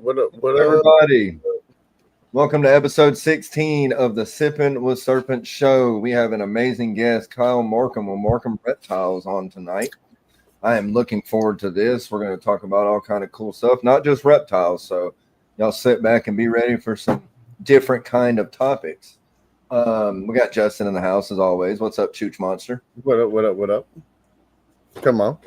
What up? What up? Everybody, welcome to episode 16 of the Sippin with Serpents show. We have an amazing guest, Kyle Markham with Markham Reptiles on tonight. I am looking forward to this. We're going to talk about all kind of cool stuff, not just reptiles. So y'all sit back and be ready for some different kind of topics. We got Justin in the house as always. What's up, Chooch Monster? What up? What up? What up? Come on.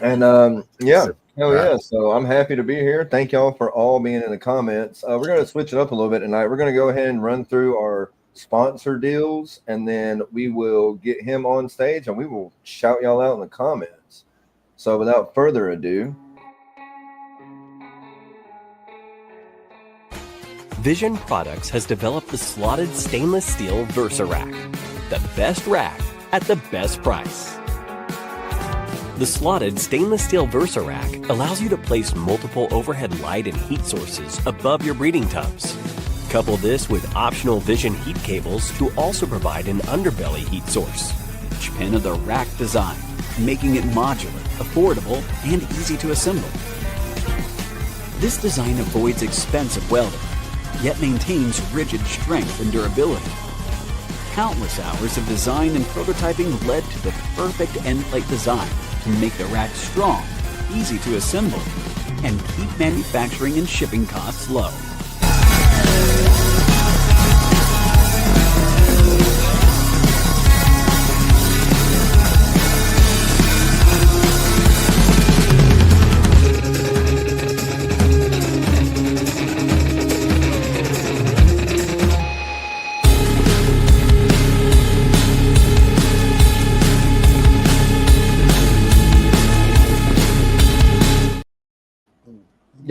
And yeah. Oh yeah, so I'm happy to be here. Thank y'all for all being in the comments. We're going to switch it up a little bit tonight. We're going to go ahead and run through our sponsor deals, and then we will get him on stage, and we will shout y'all out in the comments. So without further ado, Vision Products has developed the slotted stainless steel Versa Rack, the best rack at the best price. The slotted stainless steel Versa Rack allows you to place multiple overhead light and heat sources above your breeding tubs. Couple this with optional Vision heat cables to also provide an underbelly heat source. Each pin of the rack design, making it modular, affordable, and easy to assemble. This design avoids expensive welding, yet maintains rigid strength and durability. Countless hours of design and prototyping led to the perfect end plate design to make the rack strong, easy to assemble, and keep manufacturing and shipping costs low.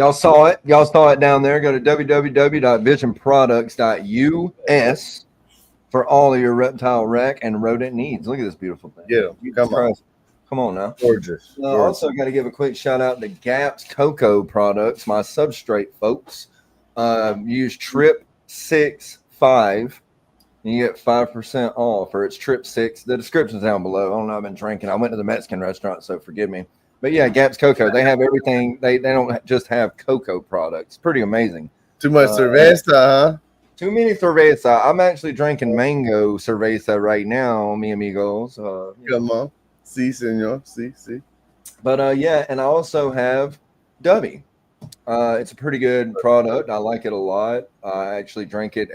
y'all saw it. Y'all saw it down there. Go to www.visionproducts.us for all of your reptile rack and rodent needs. Look at this beautiful thing. Yeah, come on now. Gorgeous. Also got to give a quick shout out to Gap's Cocoa products, my substrate folks. Use Trip 65 and you get 5% off, or it's Trip 6. The description's down below. I don't know. I've been drinking. I went to the Mexican restaurant, so forgive me. But yeah, Gap's Cocoa, they have everything. They don't just have cocoa products. Pretty amazing. Too much cerveza, huh? Too many cerveza. I'm actually drinking mango cerveza right now, mi amigos. Come on. Si, senor. Si. But yeah, and I also have W. It's a pretty good product. I like it a lot. I actually drink it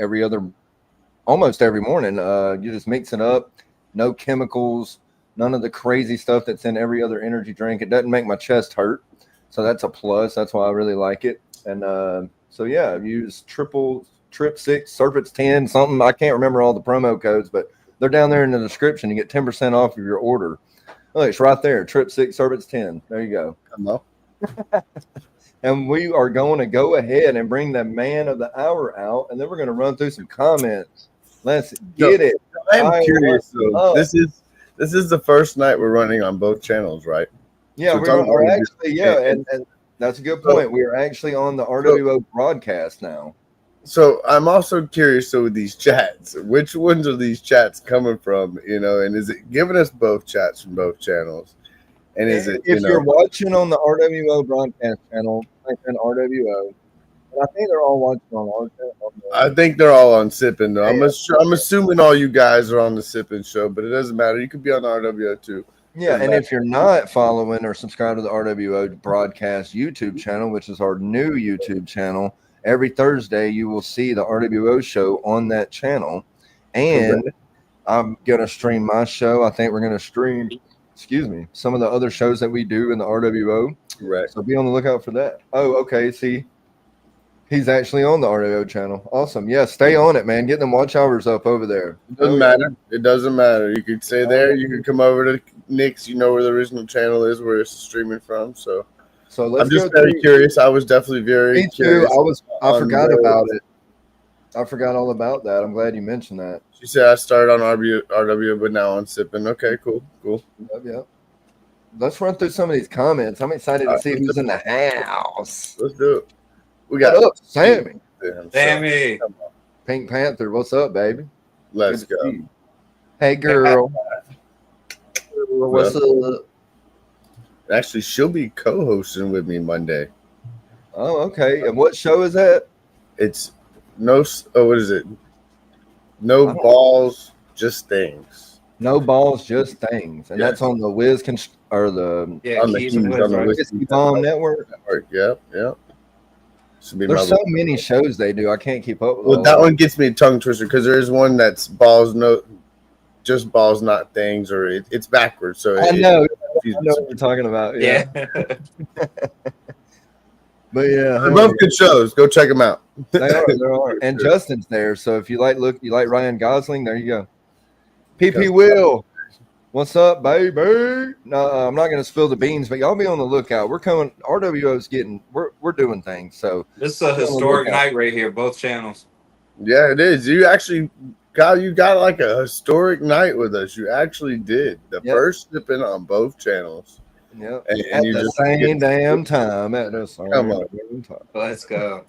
almost every morning. You just mix it up. No chemicals. None of the crazy stuff that's in every other energy drink. It doesn't make my chest hurt. So that's a plus. That's why I really like it. And so, yeah, I've used Trip 6, Serpents 10, something. I can't remember all the promo codes, but they're down there in the description. You get 10% off of your order. Oh, it's right there. Trip 6, Serpents 10. There you go. Hello. And we are going to go ahead and bring the man of the hour out, and then we're going to run through some comments. Let's get it. I'm curious, though. This is the first night we're running on both channels, right? Yeah, so we're actually, and that's a good point. We are actually on the R.W.O broadcast now. So I'm also curious, so with these chats, which ones are these chats coming from, and is it giving us both chats from both channels? And is it, if you're watching on the R.W.O broadcast channel, type in R.W.O. And I think they're all watching on our channel. I think they're all on Sippin, though. I'm assuming all you guys are on the Sippin show, but it doesn't matter. You could be on the R.W.O too. Yeah, and if you're not following or subscribed to the R.W.O broadcast YouTube channel, which is our new YouTube channel, every Thursday you will see the R.W.O show on that channel. And I'm going to stream my show. I think we're going to stream, some of the other shows that we do in the R.W.O. Right. So be on the lookout for that. Oh, okay. See, he's actually on the R.W.O channel. Awesome. Yeah, stay on it, man. Get them watch hours up over there. It doesn't matter. It doesn't matter. You could stay there. You could come over to Nick's. You know where the original channel is, where it's streaming from. So let's I'm just very curious. I was definitely very curious. I forgot about it. I forgot all about that. I'm glad you mentioned that. She said I started on RW, but now on Sippin. Okay, cool. Yep. Let's run through some of these comments. I'm excited to see who's in the house. Let's do it. We got Sammy. Sammy. Pink Panther. What's up, baby? Let's go. Hey, girl. What's up? Actually, she'll be co-hosting with me Monday. Oh, okay. And what show is that? It's what is it? No I don't- balls, just things. No balls, just things, and Yeah. that's on the or the Yeah, On the Keys and Keys, Wiz, on the right? Whiskey Bomb Network. Network. Yep, yep. Should be There's my so many shows they do. I can't keep up with Well, all that of one gets me tongue twisted because there is one that's balls, no, just balls, not things, or it's backwards. So them. I it know. I confuses know some what you're talking about. Yeah. Yeah. But yeah, They're both good shows. Go check them out. they are. They are. And Justin's there. So if you like Ryan Gosling, there you go. PP Will. What's up, baby? No, I'm not going to spill the beans, but y'all be on the lookout. We're coming. RWO's getting. We're doing things. So This is a historic night right here, both channels. Yeah, it is. You actually got like a historic night with us. You actually did the first Sippin on both channels. Yep. And At you the just same damn time. At the same Come on. damn time. Let's go.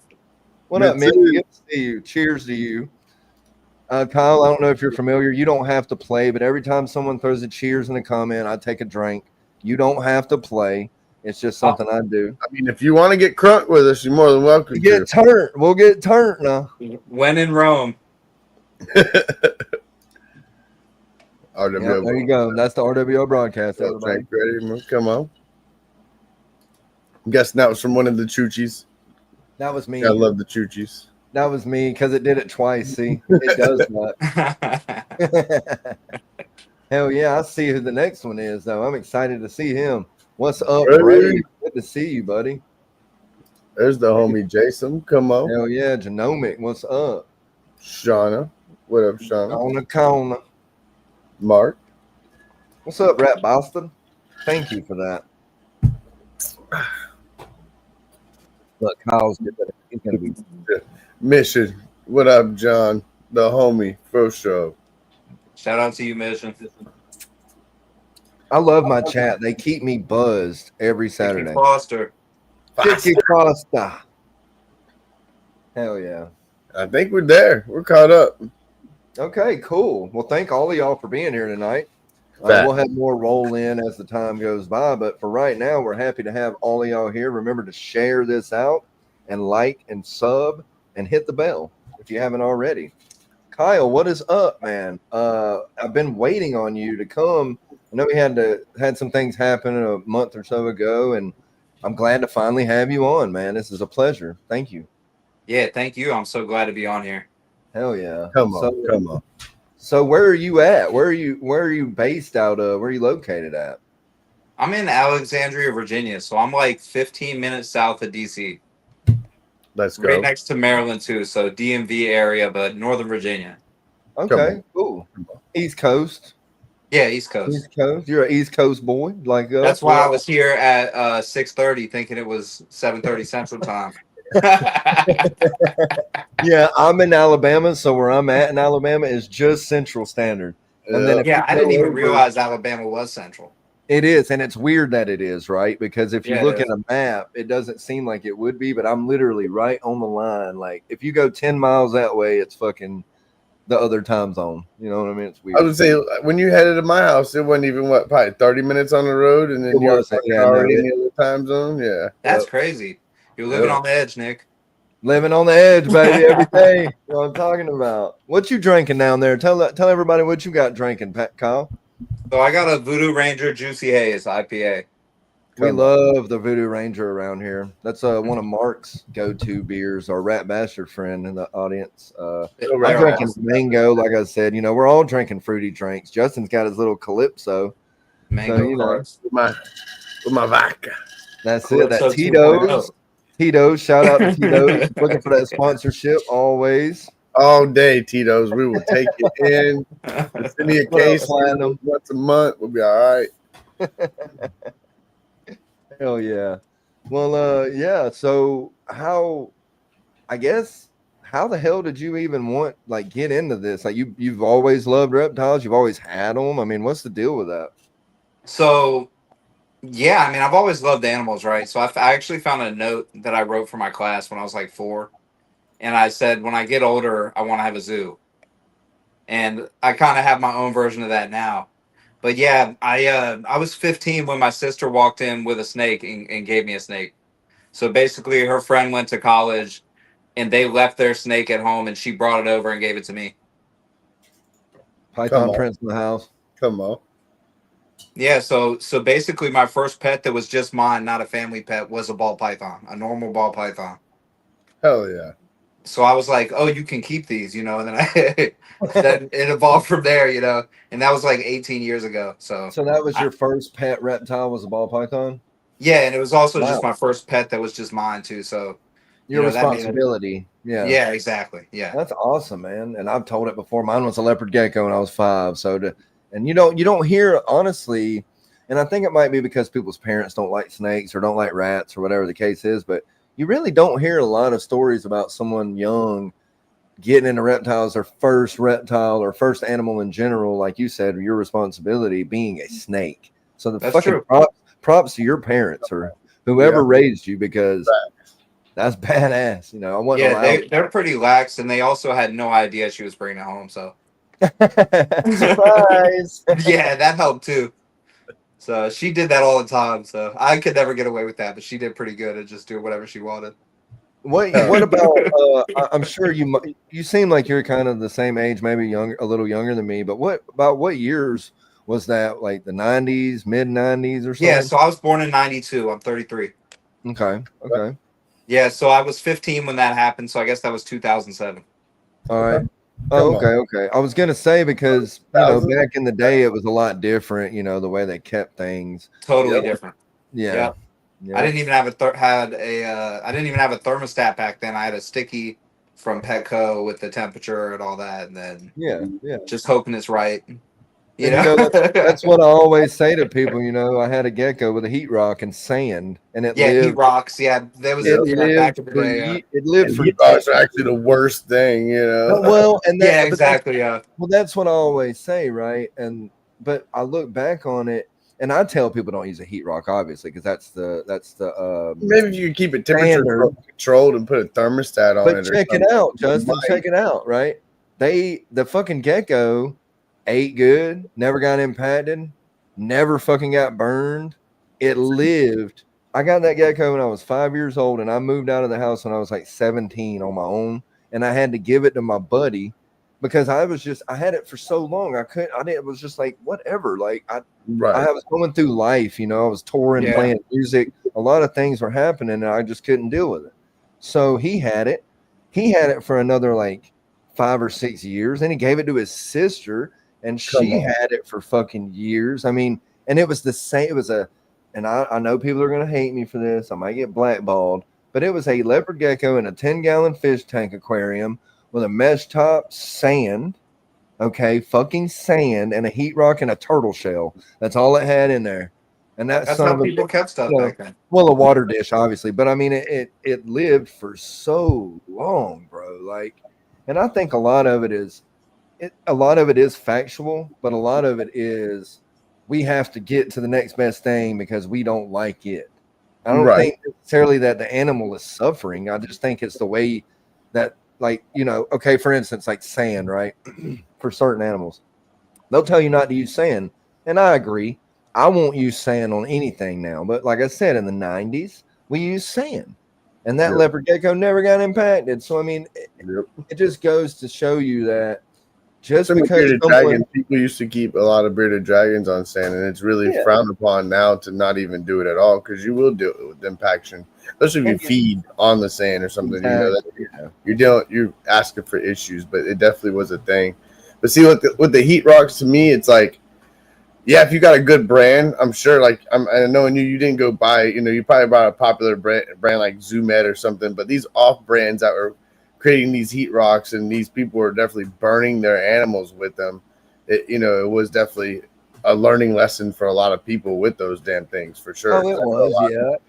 What up, man? Good to see you. Cheers to you. Kyle, I don't know if you're familiar. You don't have to play, but every time someone throws a cheers in a comment, I take a drink. You don't have to play. It's just something I do. I mean, if you want to get crunk with us, you're more than welcome to. Get turned. We'll get turned now. When in Rome. R.W.O. Yeah, there you go. That's the R.W.O. broadcast, everybody. Ready? Come on. I'm guessing that was from one of the Choochies. That was me. I love the Choochies. That was me because it did it twice. See, it does that. Hell yeah, I see who the next one is, though. I'm excited to see him. What's up, Ray? Good to see you, buddy. There's the homie Jason. Come on. Hell yeah, Genomic. What's up? Shauna. What up, Shauna? On the corner. Mark. What's up, Rat Boston? Thank you for that. Look, Kyle's gonna be. Mission. What up, John? The homie. First show. Shout out to you, Mission. I love my chat. They keep me buzzed every Saturday. Foster. Vicky Costa. Hell yeah. I think we're there. We're caught up. Okay, cool. Well, thank all of y'all for being here tonight. We'll have more roll in as the time goes by, but for right now, we're happy to have all of y'all here. Remember to share this out and like and sub and hit the bell if you haven't already. Kyle, what is up, man? I've been waiting on you to come. I know we had some things happen a month or so ago, and I'm glad to finally have you on, man. This is a pleasure. Thank you. Yeah, thank you. I'm so glad to be on here. Hell yeah. Come on. So where are you at? Where are you based out of? Where are you located at? I'm in Alexandria, Virginia, so I'm like 15 minutes south of DC. Let's go. Right next to Maryland too, so DMV area, but Northern Virginia. Okay, cool. East Coast. Yeah, East Coast. East Coast. You're an East Coast boy, like us. That's why I was here at 6:30, thinking it was 7:30 Central Time. Yeah, I'm in Alabama, so where I'm at in Alabama is just Central Standard. And then I didn't even realize Alabama was Central. It is, and it's weird that it is, right? Because if you Yeah, look at a map, it doesn't seem like it would be, but I'm literally right on the line. Like if you go 10 miles that way, it's fucking the other time zone. You know what I mean? It's weird. I would say when you headed to my house, it wasn't even probably 30 minutes on the road, and then you were already in the other time zone. Yeah, that's crazy. You're living on the edge, Nick. Living on the edge, baby, every day. You know what I'm talking about. What you drinking down there? Tell everybody what you got drinking, Kyle. So I got a Voodoo Ranger Juicy Haze IPA. We love the Voodoo Ranger around here. That's one of Mark's go-to beers. Our Rat Bastard friend in the audience. I'm drinking mango, like I said. You know, we're all drinking fruity drinks. Justin's got his little Calypso. Mango, so, you know, with my vodka. That's Calypso it. That Tito's. Tito's. Shout out to Tito's. Looking for that sponsorship always. All day, Tito's. We will take it in. Send me a case once a month. We'll be all right. Hell yeah. Well, yeah. So how the hell did you even get into this? Like you've always loved reptiles. You've always had them. I mean, what's the deal with that? So, yeah, I mean, I've always loved animals, right? So I actually found a note that I wrote for my class when I was like 4. And I said, when I get older, I want to have a zoo. And I kind of have my own version of that now. But yeah, I was 15 when my sister walked in with a snake and gave me a snake. So basically, her friend went to college, and they left their snake at home, and she brought it over and gave it to me. Python on. Prince in the house. Come on. Yeah, so basically, my first pet that was just mine, not a family pet, was a ball python, a normal ball python. Hell yeah. So I was like, "Oh, you can keep these," you know. And then then it evolved from there, you know. And that was like 18 years ago. So So that was your first pet reptile was a ball python? yeah, and it was also just Wow. my first pet that was just mine too. So Your that made it. responsibility. Yeah. Yeah, exactly. Yeah, That's awesome, man. And I've told it before. Mine was a leopard gecko when I was 5. And you don't hear honestly, and I think it might be because people's parents don't like snakes or don't like rats or whatever the case is, but you really don't hear a lot of stories about someone young getting into reptiles, their first reptile or first animal in general, like you said, your responsibility being a snake. So That's fucking true. props to your parents or whoever raised you, because that's badass. You know, I wasn't Yeah, allowed. they're pretty lax, and they also had no idea she was bringing it home. So Surprise. yeah, that helped too. So she did that all the time. So I could never get away with that, but she did pretty good at just doing whatever she wanted. What about I'm sure you seem like you're kind of the same age, maybe younger, a little younger than me, but what years was that? Like the 90s, mid 90s or something? Yeah, so I was born in 92. I'm 33. Okay. Yeah, so I was 15 when that happened, so I guess that was 2007. All right. Oh, okay. I was gonna say, because back in the day it was a lot different, the way they kept things. Totally different. Yeah. I didn't even have I didn't even have a thermostat back then. I had a sticky from Petco with the temperature and all that, and then just hoping it's right. You know, that's what I always say to people. I had a gecko with a heat rock and sand, and it lived. Heat rocks. Yeah, there was back in the day. It lived for heat rocks are actually the worst thing, Well, and exactly. Well, that's what I always say, right? But I look back on it, and I tell people don't use a heat rock, obviously, because that's the maybe if you could keep it temperature controlled and put a thermostat on it. But check it out, Justin. Check it out, right? The fucking gecko ate good, never got impacted, never fucking got burned. It lived. I got that gecko when I was 5 years old, and I moved out of the house when I was like 17 on my own, and I had to give it to my buddy because I had it for so long. It was just like, whatever. Like I was going through life, I was touring, playing music. A lot of things were happening, and I just couldn't deal with it. So he had it for another like 5 or 6 years. Then he gave it to his sister, and she had it for fucking years. I mean, and it was the same. It was and I know people are going to hate me for this. I might get blackballed, but it was a leopard gecko in a 10-gallon fish tank aquarium with a mesh top, sand, fucking sand, and a heat rock and a turtle shell. That's all it had in there. And that's how people kept stuff back then. Well, a water dish, obviously, but I mean, it lived for so long, bro. Like, and I think a lot of it is factual, but a lot of it is we have to get to the next best thing because we don't like it. I don't think necessarily that the animal is suffering. I just think it's the way that, like, for instance, like sand, right? For certain animals, they'll tell you not to use sand. And I agree. I won't use sand on anything now. But like I said, in the 90s, we used sand. And that leopard gecko never got impacted. So, I mean, it just goes to show you that just because people used to keep a lot of bearded dragons on sand, and it's really frowned upon now to not even do it at all, because you will do it with impaction, especially if you feed on the sand or something. You're asking for issues, but it definitely was a thing. But see, with the heat rocks, to me, it's like, if you got a good brand, I'm sure. Like I know you didn't go buy, you probably bought a popular brand like Zoomed or something, but these off brands that were creating these heat rocks, and these people were definitely burning their animals with them. It was definitely a learning lesson for a lot of people with those damn things, for sure. Oh, it was,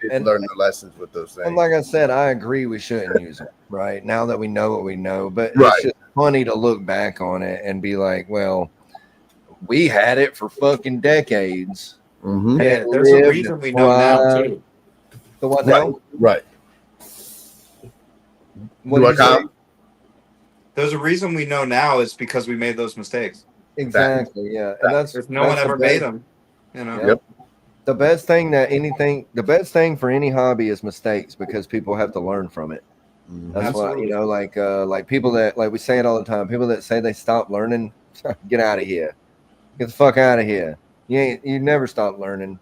and learn their lessons with those things. And like I said, I agree we shouldn't use it, right? Now that we know what we know, but it's just funny to look back on it and be like, well, we had it for fucking decades. Mm-hmm. Yeah, there's a reason we know now too. The what now? Right. There's a reason we know now is because we made those mistakes. Exactly. Yeah, and if no one ever made them, The the best thing for any hobby is mistakes, because people have to learn from it. That's Absolutely. what, like people that, like we say it all the time, people that say they stop learning, get out of here. Get the fuck out of here. You never stop learning,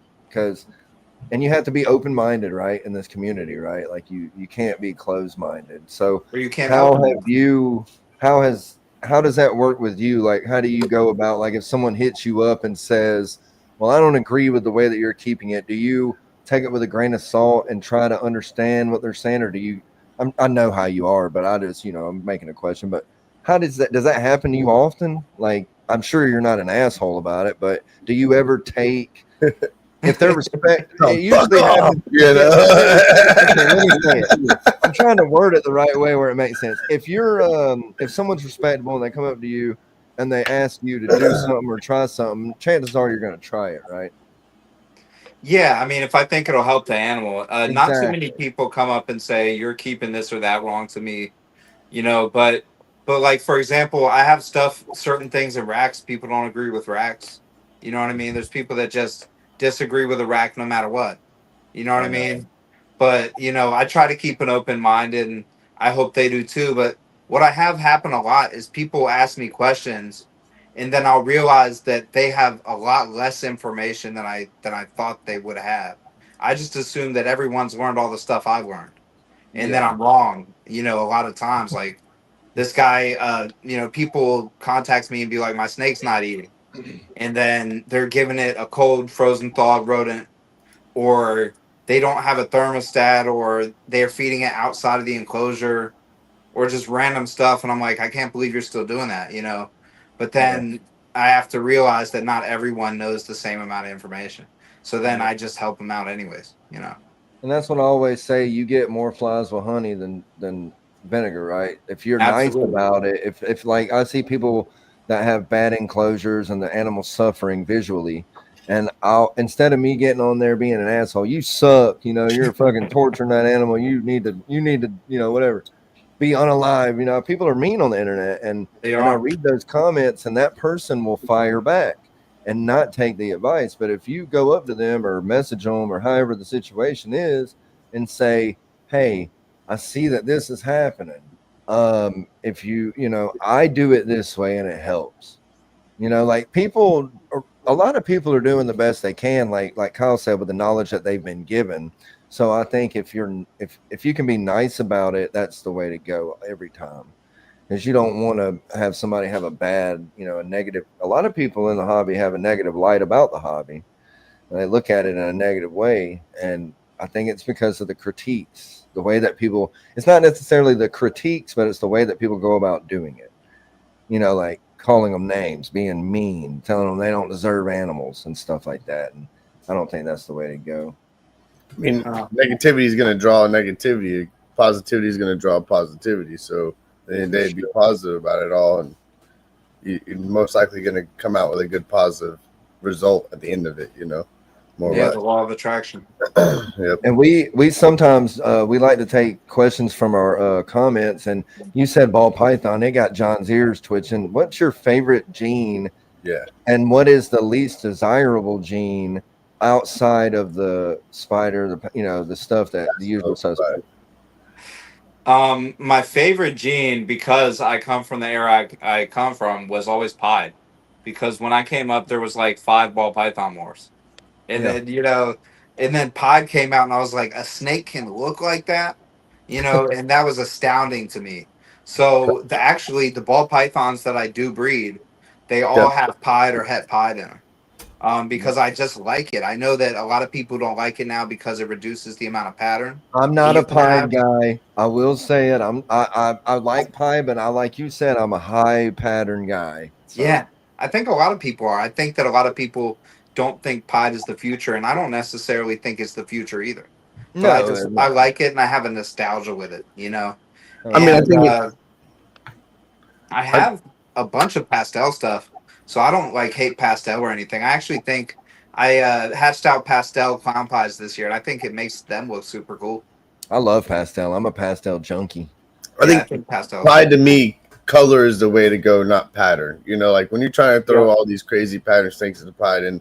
and you have to be open-minded, right, in this community, right? Like you can't be closed-minded. So Or you can't how help have you how does that work with you? Like, how do you go about, like, if someone hits you up and says, well, I don't agree with the way that you're keeping it, do you take it with a grain of salt and try to understand what they're saying? Or do you, I know how you are, but I just, I'm making a question, but how does that happen to you often? Like, I'm sure you're not an asshole about it, but do you ever take, if they're respect, it usually happens. You know? Okay, let me say it. I'm trying to word it the right way where it makes sense. If you're, if someone's respectable and they come up to you and they ask you to do something or try something, chances are you're going to try it, right? Yeah, I mean, if I think it'll help the animal, not too many Exactly. people come up and say you're keeping this or that wrong to me, but like for example, I have certain things in racks. People don't agree with racks. You know what I mean? There's people that just disagree with a rack no matter what. You know what I mean? But I try to keep an open mind, and I hope they do too. But what I have happen a lot is people ask me questions, and then I'll realize that they have a lot less information than I thought they would have. I just assume that everyone's learned all the stuff I've learned, and then Yeah. I'm wrong. A lot of times, like this guy, people contact me and be like, "My snake's not eating," and then they're giving it a cold, frozen, thawed rodent, or they don't have a thermostat, or they're feeding it outside of the enclosure, or just random stuff. And I'm like, I can't believe you're still doing that. But then I have to realize that not everyone knows the same amount of information. So then I just help them out anyways. And that's what I always say. You get more flies with honey than vinegar, right? If you're Absolutely. nice about it, if like I see people that have bad enclosures and the animals suffering visually, and I'll, instead of me getting on there being an asshole, you suck, you're fucking torturing that animal. You need to, whatever, be unalive. People are mean on the internet, and They I are. read those comments, and that person will fire back and not take the advice. But if you go up to them or message them or however the situation is and say, hey, I see that this is happening. If I do it this way and it helps, like a lot of people are doing the best they can, like Kyle said, with the knowledge that they've been given. So I think if you can be nice about it, that's the way to go every time. Because you don't want to have somebody have a bad, a negative. A lot of people in the hobby have a negative light about the hobby. And they look at it in a negative way. And I think it's because of the critiques, the way that people, it's not necessarily the critiques, but it's the way that people go about doing it. Like calling them names, being mean, telling them they don't deserve animals and stuff like that. And I don't think that's the way to go. I mean, negativity is going to draw negativity. Positivity is going to draw positivity. So they'd be positive about it all, and you're most likely going to come out with a good positive result at the end of it. More the law of attraction. Yep. And we sometimes we like to take questions from our comments. And you said ball python, it got John's ears twitching. What's your favorite gene? Yeah. And what is the least desirable gene outside of the spider? The stuff that the usual suspect. My favorite gene, because I come from the era I come from, was always pied. Because when I came up, there was like 5 ball python wars. And then pied came out, and I was like, a snake can look like that? And that was astounding to me. So the ball pythons that I do breed, they all have pied or het pied in them. Because I just like it. I know that a lot of people don't like it now because it reduces the amount of pattern. I'm not a pie guy. I will say it. I like pie, but like you said, I'm a high pattern guy. So. Yeah, I think a lot of people are. I think that a lot of people don't think pied is the future, and I don't necessarily think it's the future either. But I like it, and I have a nostalgia with it. I mean, I think I have a bunch of pastel stuff, so I don't hate pastel or anything. I actually think I hatched out pastel clown pies this year, and I think it makes them look super cool. I love pastel. I'm a pastel junkie. I think pastel. Pied to me, color is the way to go, not pattern. Like when you're trying to throw all these crazy pattern snakes into pied, and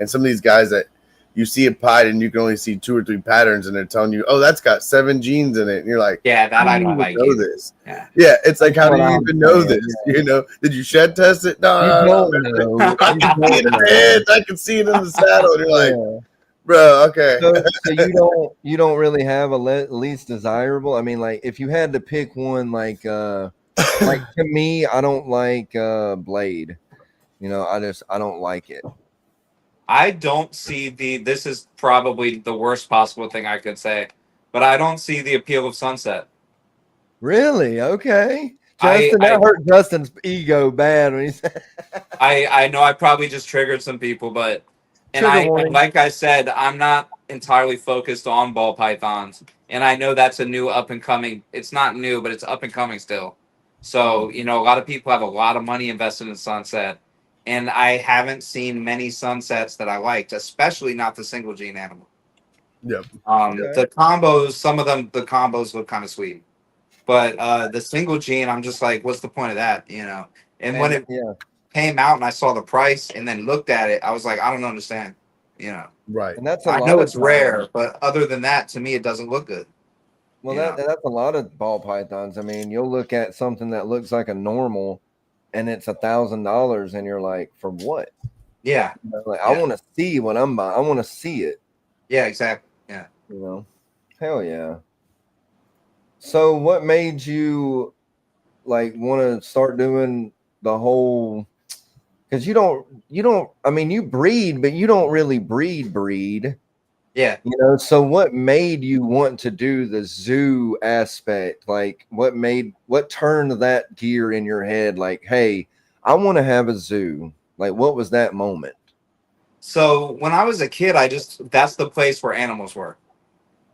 some of these guys that you see a pied and you can only see 2 or 3 patterns, and they're telling you, oh, that's got 7 genes in it, and you're like, Yeah, that how I do you don't even like know either. this? Yeah, Yeah, it's like, That's how do what you I'm even know saying, this? You know, did you shed test it? You No. don't know. I You can see it don't in the know. head. I can see it in the saddle. And you're like, Yeah. bro, okay. So you don't really have a least desirable. I mean, like if you had to pick one, like to me, I don't like Blade. You know, I don't like it. I don't see this is probably the worst possible thing I could say, but I don't see the appeal of Sunset. Really? Okay. I Justin, that I hurt Justin's ego bad when he said I know I probably just triggered some people, but trigger and warning. like I said, I'm not entirely focused on ball pythons, and I know that's a new up and coming. It's not new, but it's up and coming still. So you know, a lot of people have a lot of money invested in Sunset, and I haven't seen many sunsets that I liked, especially not the single gene animal. Yep. Okay. The combos, some of them, the combos look kind of sweet, but the single gene, I'm just like, what's the point of that? You know, and when it Yeah, came out and I saw the price and then looked at it, I was like, I don't understand. You know, Right. and that's a I lot know of it's rare, but other than that, to me, it doesn't look good. well, You know? that's a lot of ball pythons. I mean, you'll look at something that looks like a normal, and it's $1,000, and you're like, for what? Yeah. You know, like I Yeah. want to see what I'm buying. I want to see it. Yeah, exactly. Yeah. You know, hell yeah. So, what made you like want to start doing the whole? Because you don't. I mean, you breed, but you don't really breed. Yeah. You know, so what made you want to do the zoo aspect? Like, what turned that gear in your head? Like, hey, I want to have a zoo. Like, what was that moment? So when I was a kid, that's the place where animals were.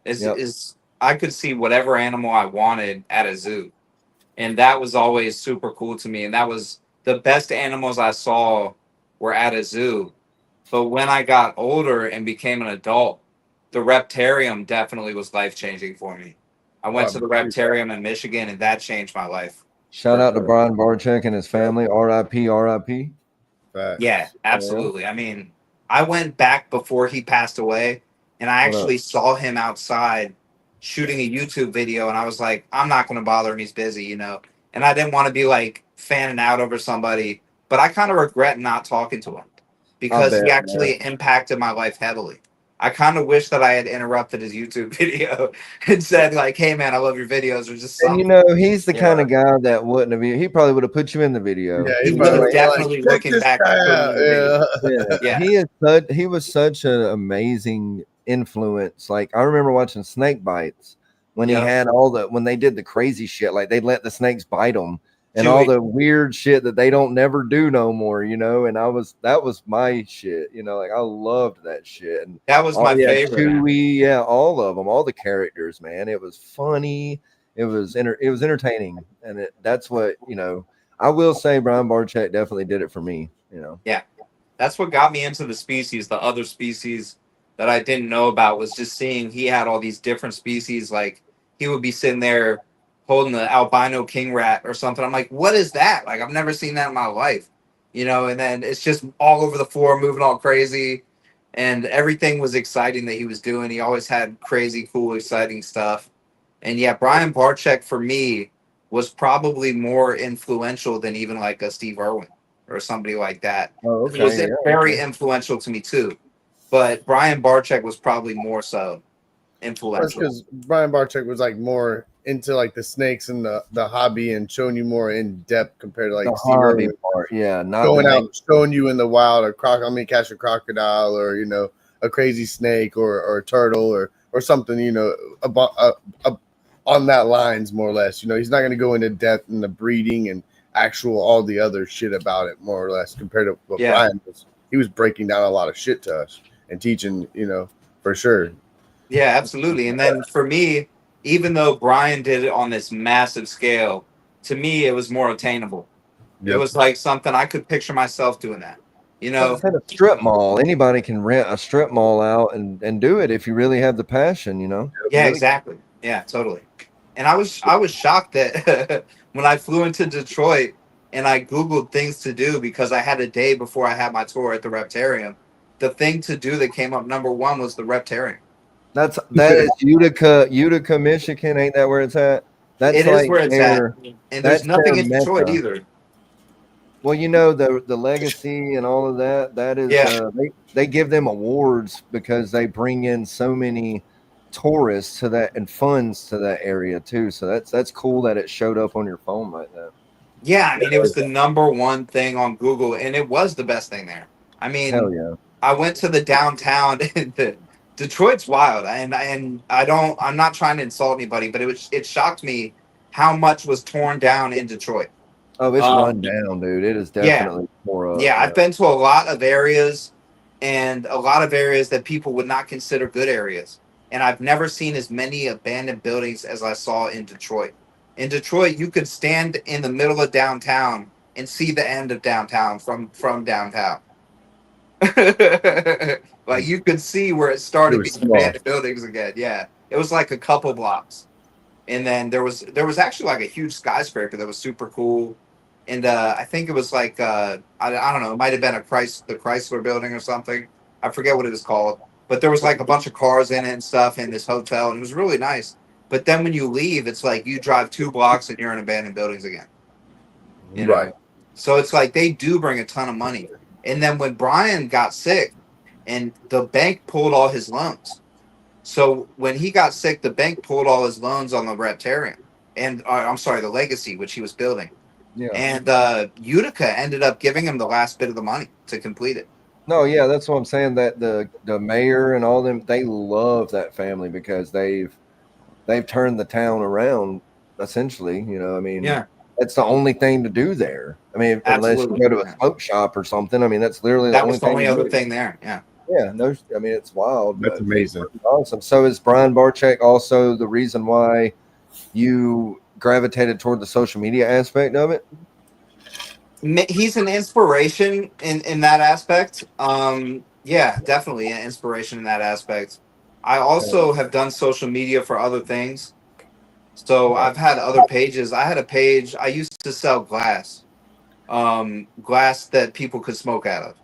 Yep. Is I could see whatever animal I wanted at a zoo. And that was always super cool to me. And that was the best animals I saw were at a zoo. But when I got older and became an adult, the reptarium definitely was life changing for me. I went to the reptarium in Michigan, and that changed my life. Shout out to Brian Barczyk and his family. R.I.P. R.I.P. Yeah, absolutely. I mean, I went back before he passed away, and I actually saw him outside shooting a YouTube video, and I was like, I'm not going to bother him. He's busy, you know. And I didn't want to be like fanning out over somebody, but I kind of regret not talking to him because he actually impacted my life heavily. I kind of wish that I had interrupted his YouTube video and said like, "Hey man, I love your videos," or just something. And you know, he's the kind of guy that wouldn't have. He probably would have put you in the video. Yeah, He would have definitely like, looking back. Yeah. He was such an amazing influence. Like I remember watching Snake Bites when he had when they did the crazy shit, like they let the snakes bite them and all the weird shit that they don't never do no more, you know. And that was my shit, you know. Like I loved that shit. And that was my favorite. Chewie, all of them, all the characters, man. It was funny. It was entertaining, and that's what, you know. I will say Brian Barczyk definitely did it for me, you know. Yeah, that's what got me into the species. The other species that I didn't know about was just seeing he had all these different species. Like he would be sitting there holding the albino king rat or something. I'm like, what is that? Like I've never seen that in my life, you know. And then it's just all over the floor, moving all crazy, and everything was exciting that he was doing. He always had crazy, cool, exciting stuff. And yeah, Brian Barczyk for me was probably more influential than even like a Steve Irwin or somebody like that. Oh, He was very influential to me too. But Brian Barczyk was probably more so influential. Because Brian Barczyk was like more into like the snakes and the hobby and showing you more in depth compared to like the Steve Irwin. Part. Yeah, not going out, showing you in the wild catch a crocodile or, you know, a crazy snake or a turtle or something, you know, on that lines more or less. You know, he's not going to go into depth in the breeding and actual all the other shit about it more or less compared to what Brian was. He was breaking down a lot of shit to us and teaching, you know, for sure. Yeah, absolutely. And then for me, even though Brian did it on this massive scale, to me it was more attainable. It was like something I could picture myself doing that. You know, at a strip mall, anybody can rent a strip mall out and do it if you really have the passion, you know. Yeah, exactly. Yeah, totally. And I was shocked that when I flew into Detroit and I Googled things to do because I had a day before I had my tour at the Reptarium, the thing to do that came up number one was the Reptarian. That is Utica, Michigan. Ain't that where it's at? That's It is where it's at, and there's that's nothing their in Detroit mecca. either. Well, you know, the legacy and all of that. That is, they give them awards because they bring in so many tourists to that and funds to that area too. So that's cool that it showed up on your phone like that. Yeah, I mean, it was the number one thing on Google, and it was the best thing there. I mean, Hell yeah. I went to the downtown. And Detroit's wild, and I'm not trying to insult anybody, but it shocked me how much was torn down in Detroit. Oh, it's run down, dude. It is definitely more up. Yeah, I've been to a lot of areas, and a lot of areas that people would not consider good areas. And I've never seen as many abandoned buildings as I saw in Detroit. In Detroit, you could stand in the middle of downtown and see the end of downtown from downtown. Like you could see where it started being abandoned buildings again. Yeah, it was like a couple blocks, and then there was actually like a huge skyscraper that was super cool. And I think it was like I don't know, it might have been the Chrysler building or something. I forget what it was called, but there was like a bunch of cars in it and stuff in this hotel, and it was really nice. But then when you leave, it's like you drive 2 blocks and you're in abandoned buildings again. You know? Right. So it's like they do bring a ton of money. And then when Brian got sick, and the bank pulled all his loans. So when he got sick, the bank pulled all his loans on the Reptarian, and I'm sorry, the Legacy, which he was building. Yeah. And Utica ended up giving him the last bit of the money to complete it. No, yeah, that's what I'm saying. That the mayor and all them, they love that family because they've turned the town around essentially. You know, I mean, Yeah, that's the only thing to do there. I mean, unless you go to a smoke shop or something. I mean, that's literally that was the only other thing there. Yeah. Yeah, no, I mean it's wild. That's amazing. Awesome. So is Brian Barczyk also the reason why you gravitated toward the social media aspect of it? He's an inspiration in that aspect. Yeah, definitely an inspiration in that aspect. I also have done social media for other things. So I've had other pages. I had a page. I used to sell glass, glass that people could smoke out of,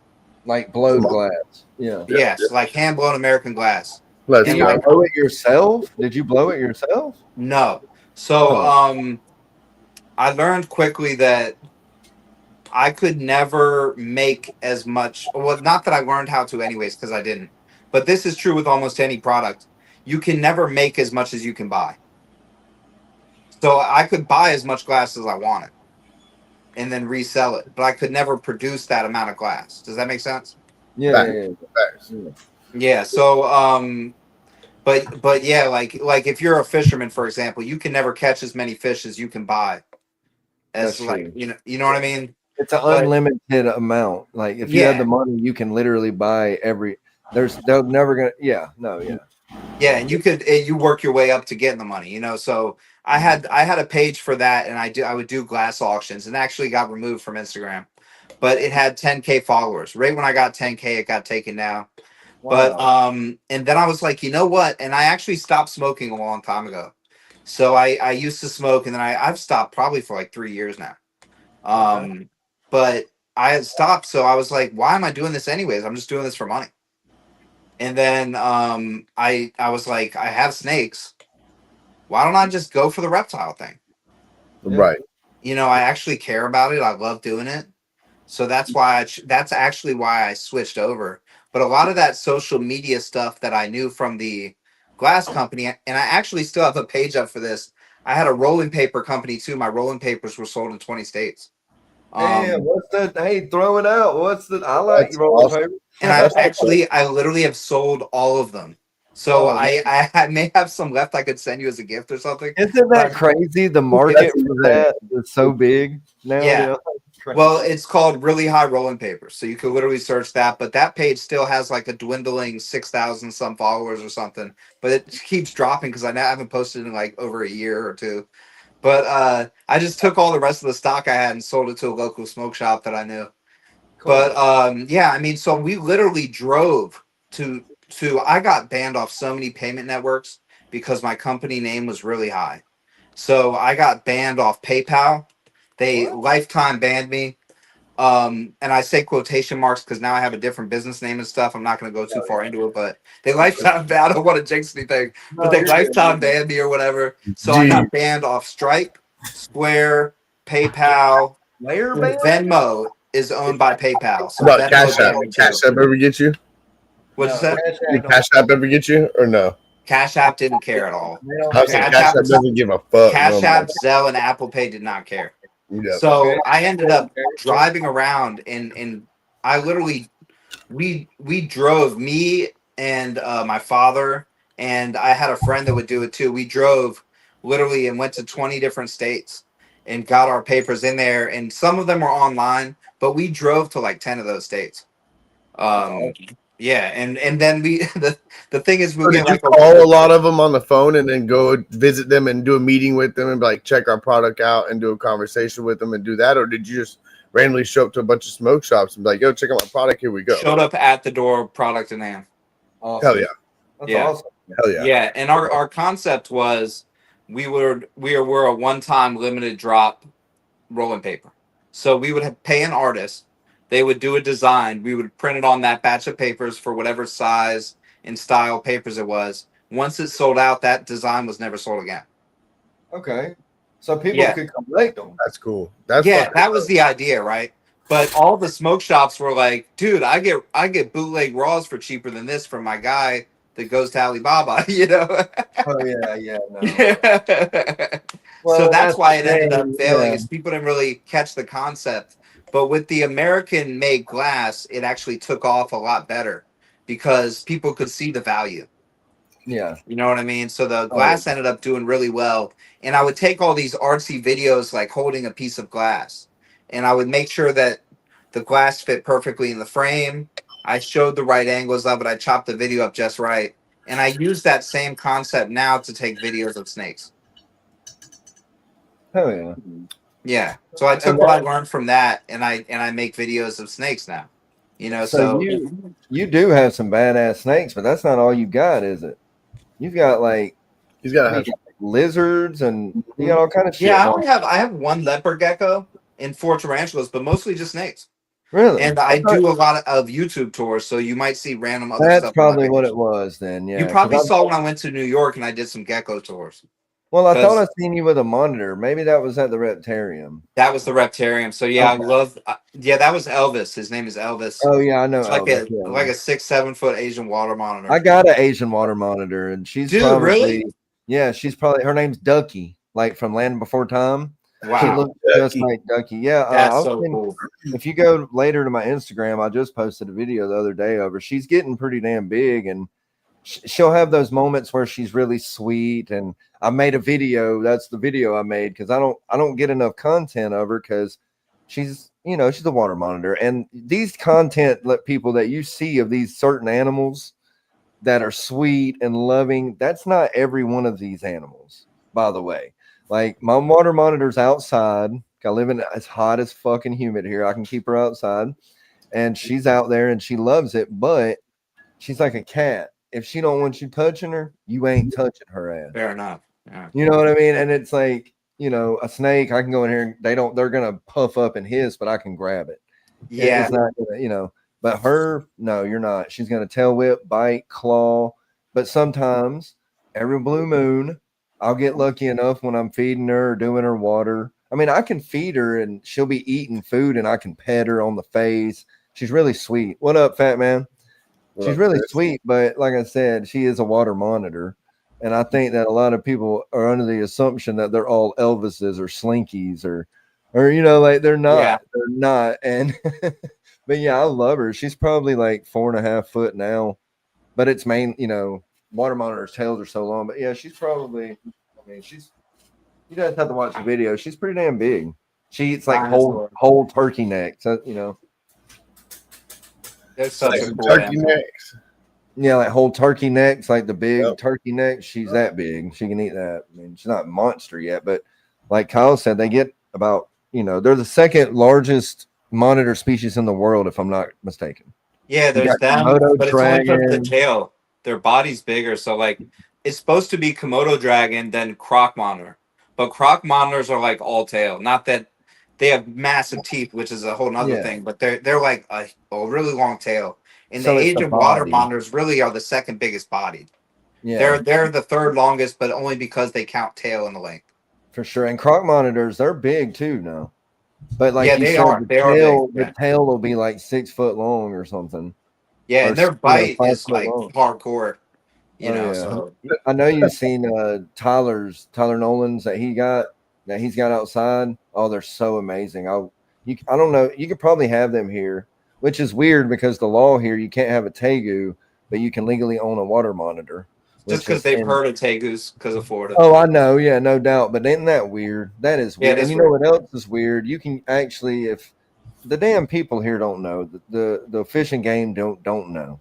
like blowed glass. Yeah. Yes, like hand blown American glass. Did you blow it yourself? Did you blow it yourself? No. So I learned quickly that I could never make as much. Well, not that I learned how to, anyways, because I didn't. But this is true with almost any product. You can never make as much as you can buy. So I could buy as much glass as I wanted and then resell it, but I could never produce that amount of glass. Does that make sense? Yeah. Yeah. So, but yeah, like if you're a fisherman, for example, you can never catch as many fish as you can buy. As like you know what I mean? It's an unlimited amount. Like if you have the money, you can literally buy every. They're never gonna. Yeah. No. Yeah. Yeah, and you work your way up to getting the money, you know. So I had a page for that, and I would do glass auctions, and actually got removed from Instagram, but it had 10K followers. Right when I got 10K, it got taken down. Wow. But and then I was like, you know what? And I actually stopped smoking a long time ago. So I used to smoke, and then I've stopped probably for like 3 years now. But I had stopped, so I was like, why am I doing this anyways? I'm just doing this for money. And then I was like, I have snakes. Why don't I just go for the reptile thing? Right. You know, I actually care about it. I love doing it. So that's why that's actually why I switched over. But a lot of that social media stuff that I knew from the glass company, and I actually still have a page up for this. I had a rolling paper company too. My rolling papers were sold in 20 states. What's the? Hey, throw it out. What's the? I like your rolling paper. And I literally have sold all of them. So I may have some left I could send you as a gift or something. Isn't that crazy? The market for that is so big now. Yeah. You know? Well, it's called Really High Rolling Papers. So you can literally search that. But that page still has like a dwindling 6,000 some followers or something. But it keeps dropping because I haven't posted in like over a year or two. But I just took all the rest of the stock I had and sold it to a local smoke shop that I knew. Cool. But yeah, I mean, so we literally drove to I got banned off so many payment networks because my company name was really high. So I got banned off PayPal. They lifetime banned me. And I say quotation marks because now I have a different business name and stuff. I'm not going to go too far into it, but they lifetime I don't want to jinx anything, but they lifetime banned me or whatever. So I got banned off Stripe, Square, PayPal. Venmo is owned by PayPal. So What about Venmo Cash App? banned me Cash too. App ever get you? What'd you say? Did Cash App ever get you or no? Cash App didn't care at all. I was saying Cash App doesn't give a fuck. Cash App, Zelle, and Apple Pay did not care. Yep. So I ended up driving around and I literally we drove, me and my father, and I had a friend that would do it too. We drove literally and went to 20 different states and got our papers in there, and some of them were online, but we drove to like 10 of those states. Yeah, and then we the thing is we So get did you like call a lot of them on the phone and then go visit them and do a meeting with them and like check our product out and do a conversation with them and do that, or did you just randomly show up to a bunch of smoke shops and be like, yo, check out my product, here we go? Showed up at the door, product in hand. Awesome. Hell yeah. That's Yeah. awesome. Hell yeah. Yeah, and our concept was we were a one-time limited drop rolling paper. So we would pay an artist, they would do a design, we would print it on that batch of papers for whatever size and style papers it was. Once it sold out, that design was never sold again. Okay. So people could collect them. That's cool. That was the idea, right? But all the smoke shops were like, dude, I get bootleg raws for cheaper than this from my guy that goes to Alibaba, you know? Oh yeah. No. Yeah. Well, so that's why it ended up failing, yeah. is people didn't really catch the concept. But with the American made glass, it actually took off a lot better because people could see the value. Yeah. You know what I mean? So the glass ended up doing really well. And I would take all these artsy videos like holding a piece of glass, and I would make sure that the glass fit perfectly in the frame. I showed the right angles of it. I chopped the video up just right. And I use that same concept now to take videos of snakes. Hell yeah. Yeah. So I took what I learned from that, and I make videos of snakes now. You know, so you do have some badass snakes, but that's not all you got, is it? You've got like he's got to have lizards and you got all kind of shit. Yeah, I have one leopard gecko and 4 tarantulas, but mostly just snakes. Really? And I do a lot of YouTube tours, so you might see random other stuff. That's probably what it was then. Yeah. You probably saw when I went to New York and I did some gecko tours. Well, I thought I seen you with a monitor. Maybe that was at the Reptarium. That was the Reptarium. So yeah, okay. I love. That was Elvis. His name is Elvis. Oh yeah, I know. It's like a 6-7 foot Asian water monitor. I got an Asian water monitor, and she's probably, really? Yeah, she's probably, her name's Ducky, like from Land Before Time. Wow, she looks just like Ducky. Yeah, that's so cool. If you go later to my Instagram, I just posted a video the other day of her. She's getting pretty damn big, and she'll have those moments where she's really sweet. And I made a video. That's the video I made because I don't get enough content of her because she's, she's a water monitor. And these content people that you see of these certain animals that are sweet and loving, that's not every one of these animals, by the way. Like my water monitor's outside. I live in, it's hot as fucking humid here. I can keep her outside, and she's out there and she loves it, but she's like a cat. If she don't want you touching her, you ain't touching her ass. Fair enough. Yeah. You know what I mean? And it's like, a snake, I can go in here and they're going to puff up and hiss, but I can grab it. Yeah. It's not gonna, but her, no, you're not. She's going to tail whip, bite, claw. But sometimes every blue moon, I'll get lucky enough when I'm feeding her or doing her water. I mean, I can feed her and she'll be eating food and I can pet her on the face. She's really sweet. What up, fat man? She's really sweet, but like I said, she is a water monitor. And I think that a lot of people are under the assumption that they're all Elvises or Slinkies or like they're not. Yeah. They're not. And but yeah, I love her. She's probably like 4.5 foot now, but it's water monitor's tails are so long. But yeah, she's probably, you guys have to watch the video. She's pretty damn big. She eats like whole turkey neck. So, There's such a cool turkey necks. Yeah, like whole turkey necks, like the big turkey neck. She's that big. She can eat that. I mean, she's not a monster yet, but like Kyle said, they get about, they're the second largest monitor species in the world, if I'm not mistaken. Yeah, there's them, but it's only because the tail. Their body's bigger, so like it's supposed to be Komodo dragon, then croc monitor, but croc monitors are like all tail. Not that they have massive teeth, which is a whole nother thing. But they're like a really long tail. And So the it's the Asian water body. monitors really are the second biggest bodied. Yeah, They're the third longest, but only because they count tail in the length. for sure. And croc monitors, they're big too now. But like Yeah, you they said, are. They are big. Yeah. the tail will be like 6 foot long or something, Yeah, or and their you know, bite 5 is foot like long. hardcore. You Oh know, yeah, so I know you've seen Tyler Nolan's that he's got outside. Oh, they're so amazing. I don't know. You could probably have them here, which is weird because the law here you can't have a tegu, but you can legally own a water monitor. just Which because is they've heard of tegus because of Florida. oh, I know, yeah, no doubt. But isn't that weird? That is Yeah, weird. it And is you know weird. what else is weird? You can actually, if the damn people here don't know, the fish and game don't know.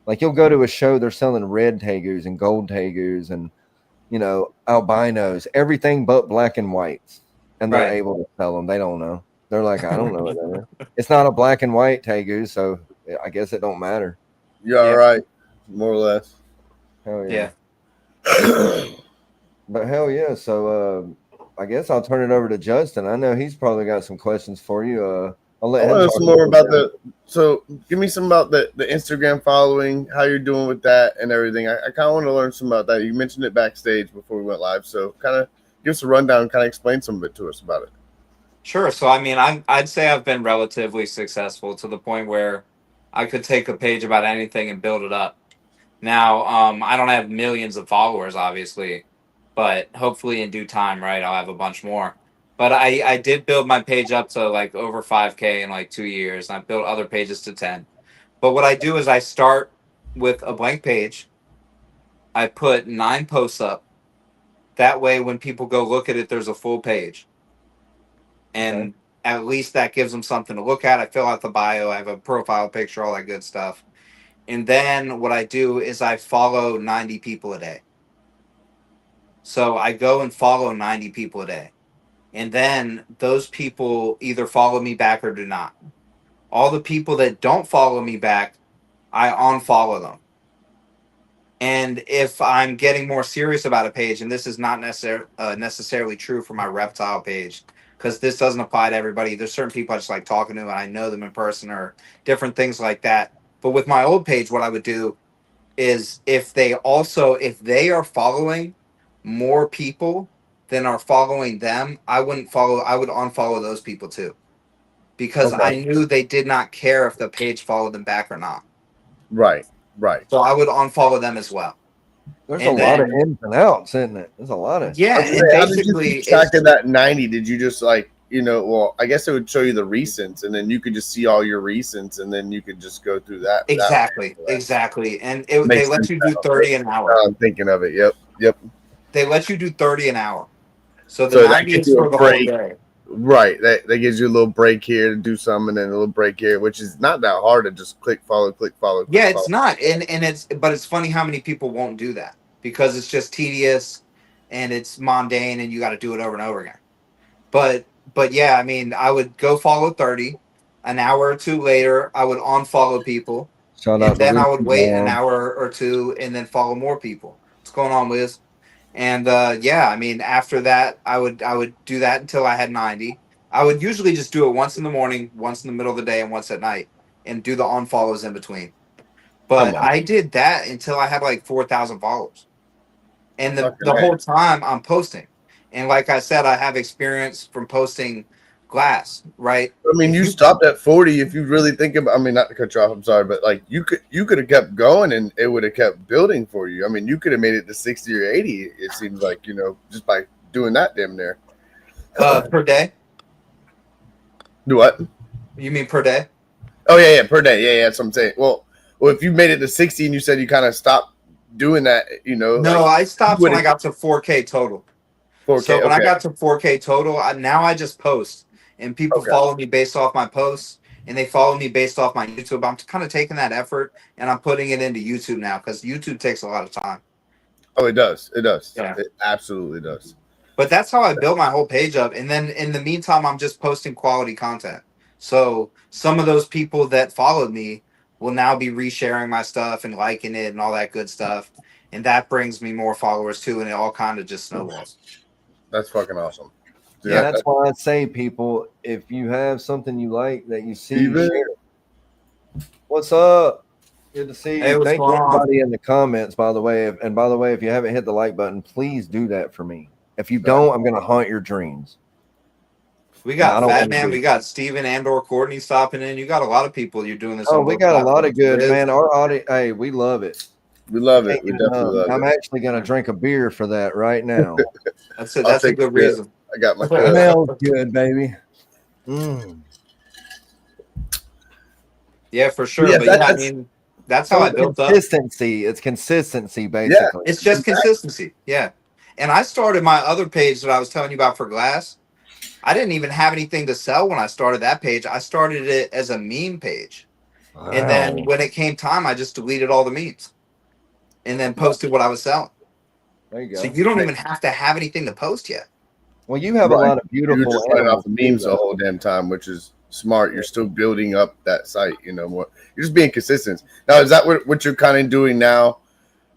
Like you'll go to a show, they're selling red tegus and gold tegus and albinos, everything but black and whites, and they're Right. able to sell them. They don't know. They're like, I don't know what that is. It's not a black and white tegu, so I guess it don't matter. You're all Yeah. right, more or less. Hell Yeah. But hell yeah. So I guess I'll turn it over to Justin. I know he's probably got some questions for you. I'll I let him want to know talk some a more little about bit. So give me some about the Instagram following, how you're doing with that and everything. I kind of want to learn some about that. You mentioned it backstage before we went live, so kind of give us a rundown, kind of explain some of it to us about it. Sure. So I mean, I'd say I've been relatively successful to the point where I could take a page about anything and build it up. Now, I don't have millions of followers, obviously, but hopefully in due time, right, I'll have a bunch more. But I did build my page up to like over 5K in like 2 years. And I built other pages to 10. But what I do is I start with a blank page. I put 9 posts up. That way, when people go look at it, there's a full page. And at least that gives them something to look at. I fill out the bio, I have a profile picture, all that good stuff. And then what I do is I follow 90 people a day. So I go and follow 90 people a day. And then those people either follow me back or do not. All the people that don't follow me back, I unfollow them. And if I'm getting more serious about a page, and this is not necessarily true for my reptile page, because this doesn't apply to everybody. There's certain people I just like talking to, and I know them in person or different things like that. But with my old page, what I would do is if they are following more people than are following them, I would unfollow those people too. Because I knew they did not care if the page followed them back or not. Right. So I would unfollow them as well. There's And a lot of then- ins and outs, isn't it? There's a lot of Yeah, Okay, and how did you basically keep track of that 90? Did you just like, well, I guess it would show you the recents and then you could just see all your recents and then you could just go through that. Exactly. And they Makes let sense you do now. 30 an hour. I'm thinking of it. Yep. They let you do 30 an hour. So the So that 90 gives is you a for the whole break. day. Right. That gives you a little break here to do something and then a little break here, which is not that hard to just click follow. Yeah, it's not. And it's funny how many people won't do that because it's just tedious and it's mundane and you got to do it over and over again. But yeah, I mean, I would go follow 30. An hour or two later, I would unfollow people. shout out And to then I Lucy would wait an Brown. hour or two and then follow more people. What's going on, Liz? And yeah, I mean, after that, I would do that until I had 90. I would usually just do it once in the morning, once in the middle of the day, and once at night, and do the unfollows in between. But I did that until I had like 4,000 followers, and the whole time I'm posting. And like I said, I have experience from posting glass, right? I mean, you stopped at 40. If you really think about, I mean, not to cut you off, I'm sorry, but like you could have kept going and it would have kept building for you. I mean, you could have made it to 60 or 80. It seems like, just by doing that damn near. Per day. Do what? You mean per day? Oh yeah, per day. Yeah, that's what I'm saying. Well, if you made it to 60 and you said you kind of stopped doing that, No, like, I stopped when I got to 4K total. 4K. So when I got to 4K total, now I just post, and people follow me based off my posts, and they follow me based off my YouTube. I'm kind of taking that effort and I'm putting it into YouTube now because YouTube takes a lot of time. Oh, it does. It does. Yeah. It absolutely does. But that's how I built my whole page up. And then in the meantime, I'm just posting quality content. So some of those people that followed me will now be resharing my stuff and liking it and all that good stuff. And that brings me more followers too. And it all kind of just snowballs. That's fucking awesome. Yeah, that's why I say, people, if you have something you like that you see, share it. What's up? Good to see you. Hey, what's Thank going on? everybody in the comments, by the way. And by the way, if you haven't hit the like button, please do that for me. If you don't, I'm going to haunt your dreams. We got Fat Man, we got Steven and/or Courtney stopping in. You got a lot of people. You're doing this. Oh, we got a lot of good, man. Our audience, hey, we love it. We love it. We definitely love it. I'm actually going to drink a beer for that right now. That's it. That's a good reason. I got my smells good, baby. Mm. Yeah, for sure. Yeah, but yeah, I mean, that's how I built up. Consistency. It's consistency, basically. Yeah, it's just consistency. Yeah. And I started my other page that I was telling you about for glass. I didn't even have anything to sell when I started that page. I started it as a meme page. Wow. And then when it came time, I just deleted all the memes and then posted what I was selling. There you go. So you don't even have to have anything to post yet. Well, you have a lot of beautiful. You're just running off the memes the whole damn time, which is smart. You're still building up that site. You know what? You're just being consistent. Now, is that what you're kind of doing now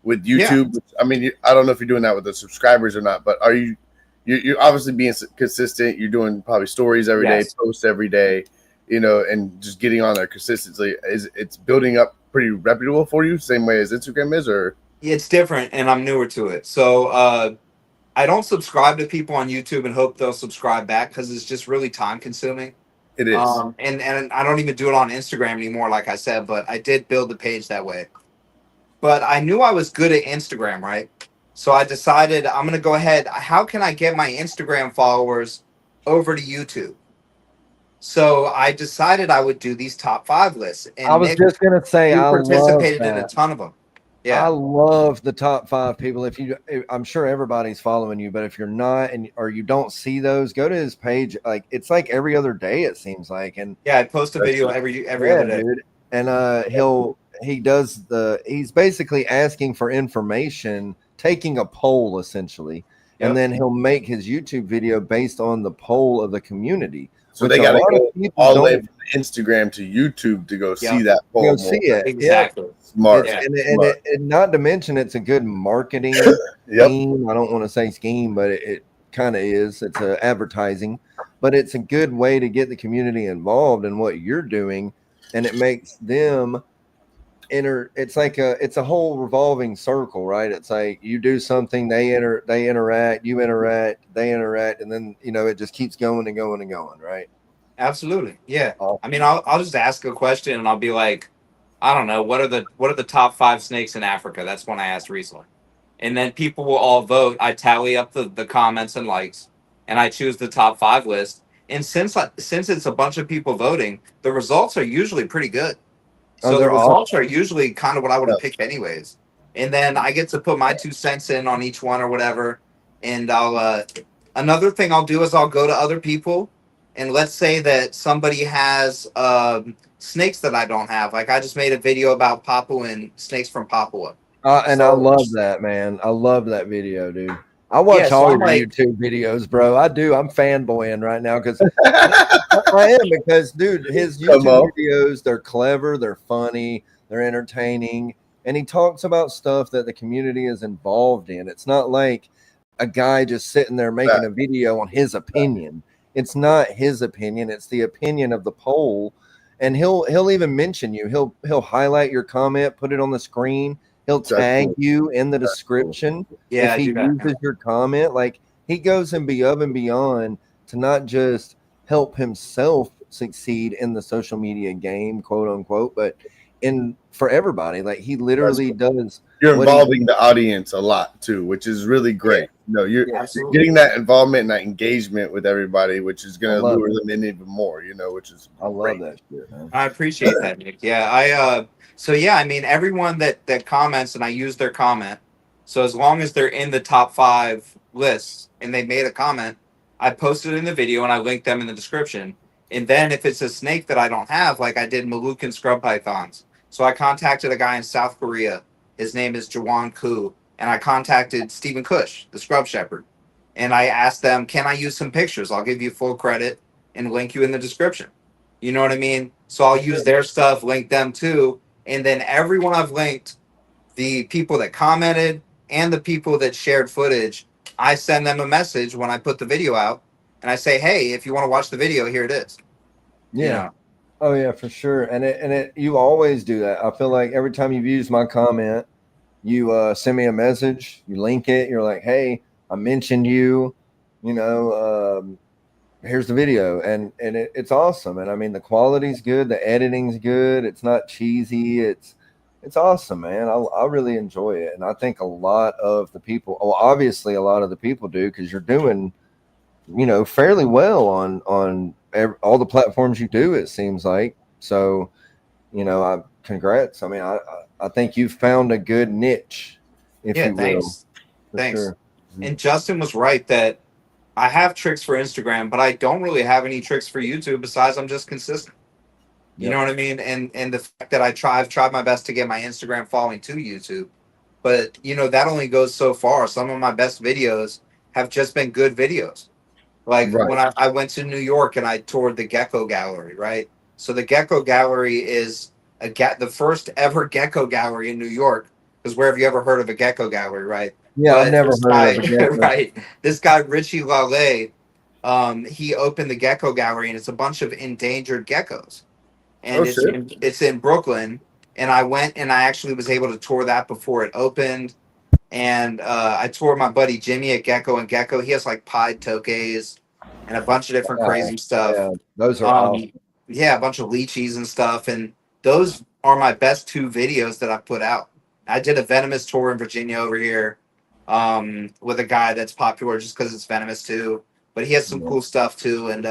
with YouTube? Yeah. I mean, I don't know if you're doing that with the subscribers or not, but are you? You're obviously being consistent. You're doing probably stories every day, posts every day, you know, and just getting on there consistently. It's building up pretty reputable for you, same way as Instagram is, or it's different, and I'm newer to it. So I don't subscribe to people on YouTube and hope they'll subscribe back because it's just really time consuming. It is, and I don't even do it on Instagram anymore, like I said. But I did build the page that way. But I knew I was good at Instagram, right? So I decided I'm going to go ahead. How can I get my Instagram followers over to YouTube? So I decided I would do these top 5 lists. And I was just going to say, I participated in a ton of them. Yeah, I love the top 5 people. I'm sure everybody's following you, but if you're not, or you don't see those, go to his page. Like it's like every other day, it seems like. And yeah, I post a video every other day. Dude. And he's basically asking for information, taking a poll essentially, and then he'll make his YouTube video based on the poll of the community. So they got to go all the way from Instagram to YouTube to go see that poll. Go see it. Exactly. Smart. And not to mention, it's a good marketing scheme. I don't want to say scheme, but it kind of is. It's advertising, but it's a good way to get the community involved in what you're doing, and it makes them it's a whole revolving circle, right? It's like you do something, they interact, you interact, they interact, and then it just keeps going and going and going, right? Absolutely. Yeah. I mean, I'll just ask a question and I'll be like, I don't know, what are the top 5 snakes in Africa? That's one I asked recently. And then people will all vote. I tally up the comments and likes, and I choose the top 5 list. And since it's a bunch of people voting, the results are usually pretty good. So the results are usually kind of what I would have picked anyways. And then I get to put my 2 cents in on each one or whatever. And I'll another thing I'll do is I'll go to other people, and let's say that somebody has snakes that I don't have. Like I just made a video about Papuan snakes from Papua. I love that, man. I love that video, dude. I watch all your YouTube videos, bro. I do. I'm fanboying right now because I am, because, dude, his YouTube videos, they're clever, they're funny, they're entertaining, and he talks about stuff that the community is involved in. It's not like a guy just sitting there making a video on his opinion. It's not his opinion. It's the opinion of the poll, and he'll even mention you. He'll highlight your comment, put it on the screen. He'll tag you in the description if he uses your comment. Like he goes above and beyond to not just help himself succeed in the social media game, quote unquote, but for everybody. Like he literally does. You're involving the audience a lot too, which is really great. You're getting that involvement and that engagement with everybody, which is going to lure them in even more. Which is I love that shit, man. I appreciate that, Nick. Yeah, So yeah, I mean, everyone that comments, and I use their comment. So as long as they're in the top 5 lists and they made a comment, I posted it in the video and I linked them in the description. And then if it's a snake that I don't have, like I did Moluccan scrub pythons. So I contacted a guy in South Korea. His name is Jawan Koo. And I contacted Stephen Cush, the scrub shepherd. And I asked them, can I use some pictures? I'll give you full credit and link you in the description. You know what I mean? So I'll use their stuff, link them too. And then everyone I've linked, the people that commented and the people that shared footage, I send them a message when I put the video out. and I say, hey, if you want to watch the video, here it is. Yeah. You know? Oh yeah, for sure. And you always do that. I feel like every time you've used my comment, you send me a message, you link it, you're like, hey, I mentioned you, you know, here's the video, and it's awesome. And I mean, the quality's good, the editing's good, it's not cheesy, it's awesome, man. I really enjoy it, and I think a lot of the people, well, obviously a lot of the people do, because you're doing, you know, fairly well on all the platforms you do, it seems like. So, you know, congrats. I mean, I think you've found a good niche, if Yeah, you will, thanks. for Thanks. sure. And Justin was right that I have tricks for Instagram, but I don't really have any tricks for YouTube besides I'm just consistent. You Yep. know what I mean? And the fact that I've tried my best to get my Instagram following to YouTube. But you know, that only goes so far. Some of my best videos have just been good videos. Like Right. when I went to New York and I toured the Gecko Gallery, right? So the Gecko Gallery is the first ever Gecko Gallery in New York. Because where have you ever heard of a Gecko Gallery, right? Yeah, I've But never this heard guy, of a gecko. right? This guy Richie Lale, he opened the Gecko Gallery, and it's a bunch of endangered geckos, and Oh shit. it's in Brooklyn. And I went and I actually was able to tour that before it opened. And I toured my buddy Jimmy at Gecko and Gecko. He has like pied tokeis and a bunch of different crazy stuff. Yeah, those are awesome. Yeah, a bunch of lychees and stuff. And those are my best 2 videos that I put out. I did a venomous tour in Virginia over here with a guy that's popular just because it's venomous too. But he has some cool stuff too, and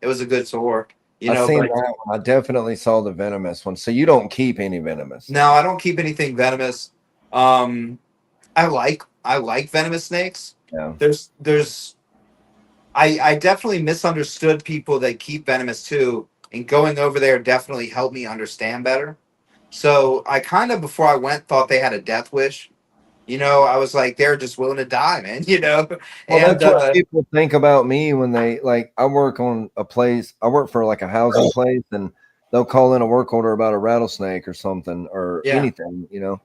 it was a good tour. You know, I've seen but that one. I definitely saw the venomous one. So you don't keep any venomous? no, I don't keep anything venomous. I like venomous snakes. Yeah. I definitely misunderstood people that keep venomous too, and going over there definitely helped me understand better. So I kind of, before I went, thought they had a death wish. You know, I was like, they're just willing to die, man. You know, Well, and that's what people think about me when they, like, I work on a place. I work for like a housing place, and they'll call in a work order about a rattlesnake or something or anything, you know.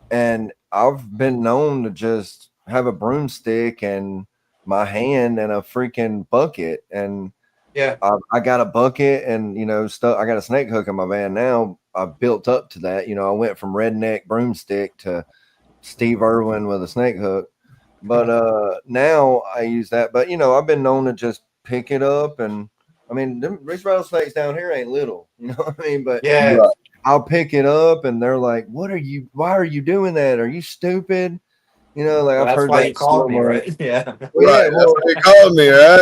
And I've been known to just have a broomstick and my hand and a freaking bucket, and yeah, I got a bucket and, you know, stuff. I got a snake hook in my van now. I've built up to that. You know, I went from redneck broomstick to Steve Irwin with a snake hook. But now I use that. But, you know, I've been known to just pick it up. And I mean, these rattlesnakes down here ain't little. You know what I mean? But yeah. I'll pick it up and they're like, why are you doing that? Are you stupid? You know, like, Well, I've that's heard why that you called me, so much. right? Yeah. Right. That's what they called me, right?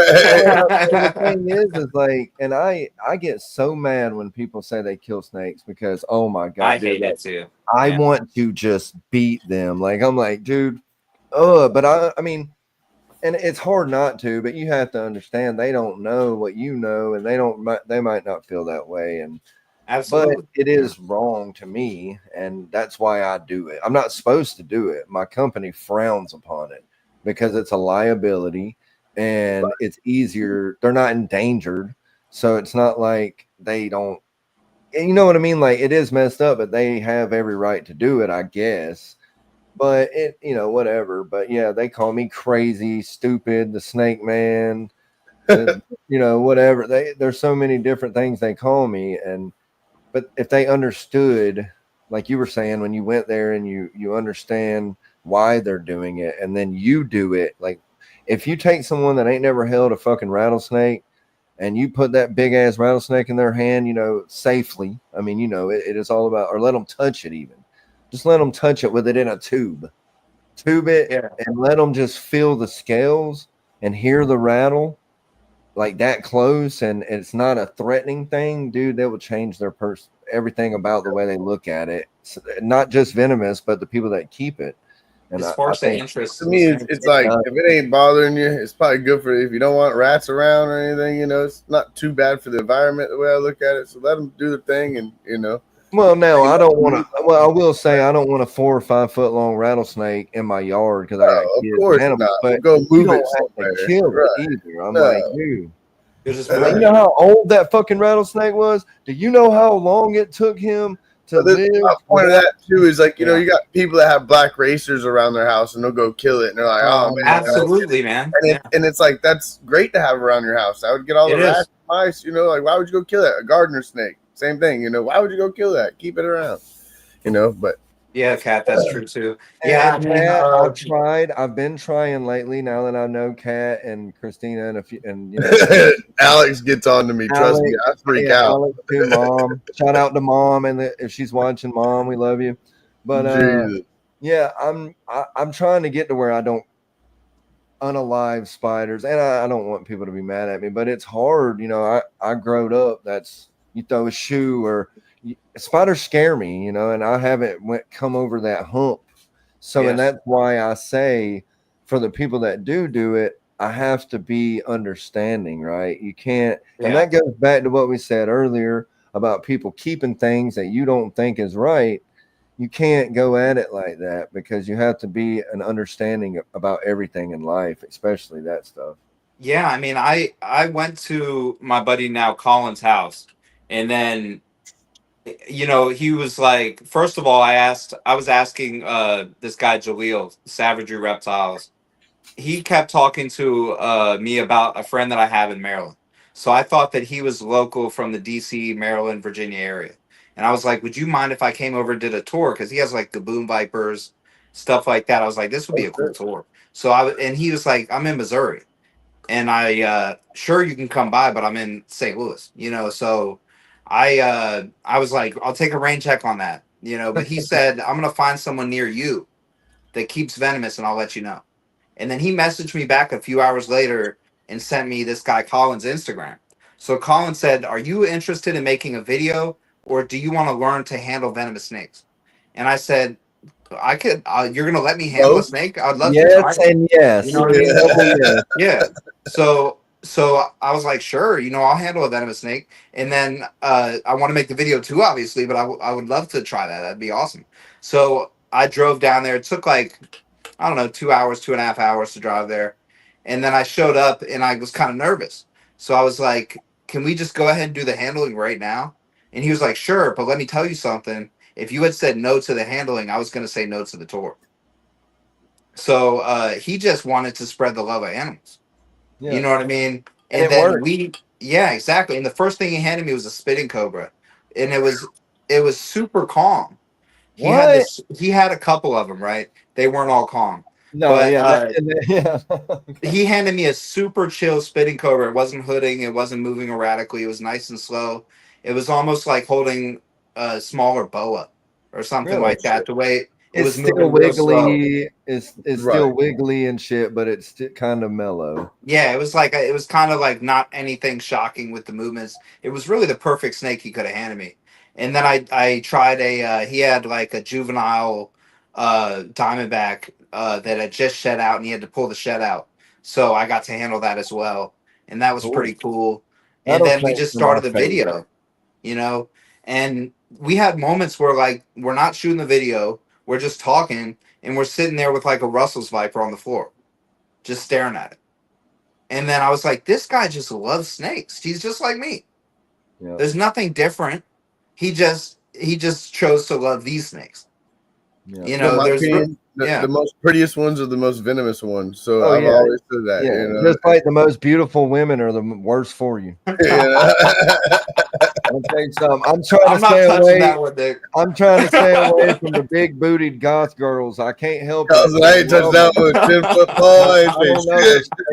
The thing is like, and I get so mad when people say they kill snakes, because, oh my God, I dude, hate it too. I want to just beat them. Like, I'm like, dude, but I mean, and it's hard not to, but you have to understand they don't know what you know, and they might not feel that way. And Absolutely. but it is wrong to me, and that's why I do it. I'm not supposed to do it. My company frowns upon it because it's a liability, and it's easier. They're not endangered, so it's not like they don't. You know what I mean? Like, it is messed up, but they have every right to do it, I guess. But it, you know, whatever. But yeah, they call me crazy, stupid, the snake man, you know, whatever. There's so many different things they call me, but if they understood, like you were saying, when you went there and you understand why they're doing it, and then you do it, like, if you take someone that ain't never held a fucking rattlesnake and you put that big ass rattlesnake in their hand, you know, safely. I mean, you know, it is all about, or let them touch it even. Just let them touch it with it in a tube it, and let them just feel the scales and hear the rattle like that close, and it's not a threatening thing, dude. They will change their everything about the way they look at it. So, not just venomous, but the people that keep it. And it sparks the interest. To me, it's like, if it ain't bothering you, it's probably good for, if you don't want rats around or anything, you know, it's not too bad for the environment the way I look at it. So let them do the thing, and, you know. Well, no, I don't want to. Well, I will say I don't want a 4 or 5 foot long rattlesnake in my yard because I got kids and animals. But go move you it don't have to kill it either. I'm like, dude. You know how old that fucking rattlesnake was? Do you know how long it took him to live. The point of that too is like, you know, you got people that have black racers around their house and they'll go kill it and they're like, oh man, absolutely, man. And it's like, that's great to have around your house. I would get all the rats, mice, you know, like, why would you go kill that? A gardener snake, same thing, you know, why would you go kill that? Keep it around, you know. But yeah, Kat, that's true too. Yeah, I've been trying lately. Now that I know Kat and Christina and a few, and you know, Alex gets on to me. Trust me, I freak out. Alex too, Mom. Shout out to Mom, and if she's watching, Mom, we love you. But yeah, I'm trying to get to where I don't unalive spiders, and I don't want people to be mad at me, but it's hard. You know, I growed up. That's you throw a shoe or. Spiders scare me, you know, and I haven't come over that hump. So, and that's why I say for the people that do it, I have to be understanding, right? You can't, and that goes back to what we said earlier about people keeping things that you don't think is right. You can't go at it like that because you have to be an understanding about everything in life, especially that stuff. Yeah, I mean, I went to my buddy now Colin's house, and then you know, he was like, first of all, I was asking this guy Jaleel, Savagery Reptiles. He kept talking to me about a friend that I have in Maryland. So I thought that he was local from the DC, Maryland, Virginia area. And I was like, would you mind if I came over and did a tour? Because he has like Gaboon Vipers, stuff like that. I was like, this would be a cool tour. So and he was like, I'm in Missouri. And I sure you can come by, but I'm in St. Louis, you know, so I was like, I'll take a rain check on that, you know, but he said, I'm gonna find someone near you that keeps venomous and I'll let you know. And then he messaged me back a few hours later and sent me this guy Colin's Instagram. So Colin said, are you interested in making a video or do you want to learn to handle venomous snakes? And I said, I could. You're gonna let me handle a snake? I'd love to try. Yes, and yes. You know what I mean? Yeah. So I was like, sure. You know, I'll handle a venomous snake. And then I want to make the video too, obviously. But I would love to try that. That'd be awesome. So I drove down there. It took like I don't know 2 hours, 2.5 hours to drive there. And then I showed up and I was kind of nervous. So I was like, can we just go ahead and do the handling right now? And he was like, sure. But let me tell you something. If you had said no to the handling, I was going to say no to the tour. So he just wanted to spread the love of animals. Yeah. You know what I mean? And then worked. Yeah, exactly. And the first thing he handed me was a spitting cobra. And it was super calm. He had a couple of them, right? They weren't all calm. No, but, he handed me a super chill spitting cobra. It wasn't hooding. It wasn't moving erratically. It was nice and slow. It was almost like holding a smaller boa or something like that. The way it was still wiggly. It's still wiggly and shit, but it's still kind of mellow. Yeah, it was kind of like not anything shocking with the movements. It was really the perfect snake he could have handed me. And then I tried he had like a juvenile diamondback that had just shed out and he had to pull the shed out. So I got to handle that as well. And that was pretty cool. And then we just started the video, you know, and we had moments where like we're not shooting the video, we're just talking and we're sitting there with like a Russell's Viper on the floor, just staring at it. And then I was like, this guy just loves snakes. He's just like me. Yeah. There's nothing different. He just chose to love these snakes. Yeah. You know, the most prettiest ones are the most venomous ones. So I've always said that. Yeah. You know? Just like the most beautiful women are the worst for you. I'll take some. I'm trying to stay away from the big bootied goth girls. I can't help it. I ain't touched that one. 10-foot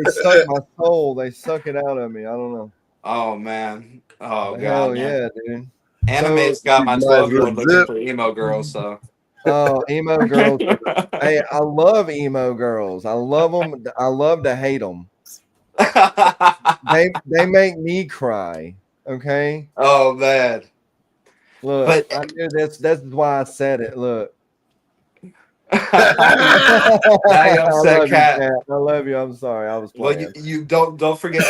They suck my soul. They suck it out of me. I don't know. Oh man. Oh god. Hell yeah, dude. Anime's got my 12-year-old looking for emo girls. So. Oh, emo girls. Hey, I love emo girls. I love them. I love to hate them. They make me cry. Okay. Oh man. Look, but I knew this. That's why I said it. Look. I love you. I'm sorry. I was playing. Well, you don't forget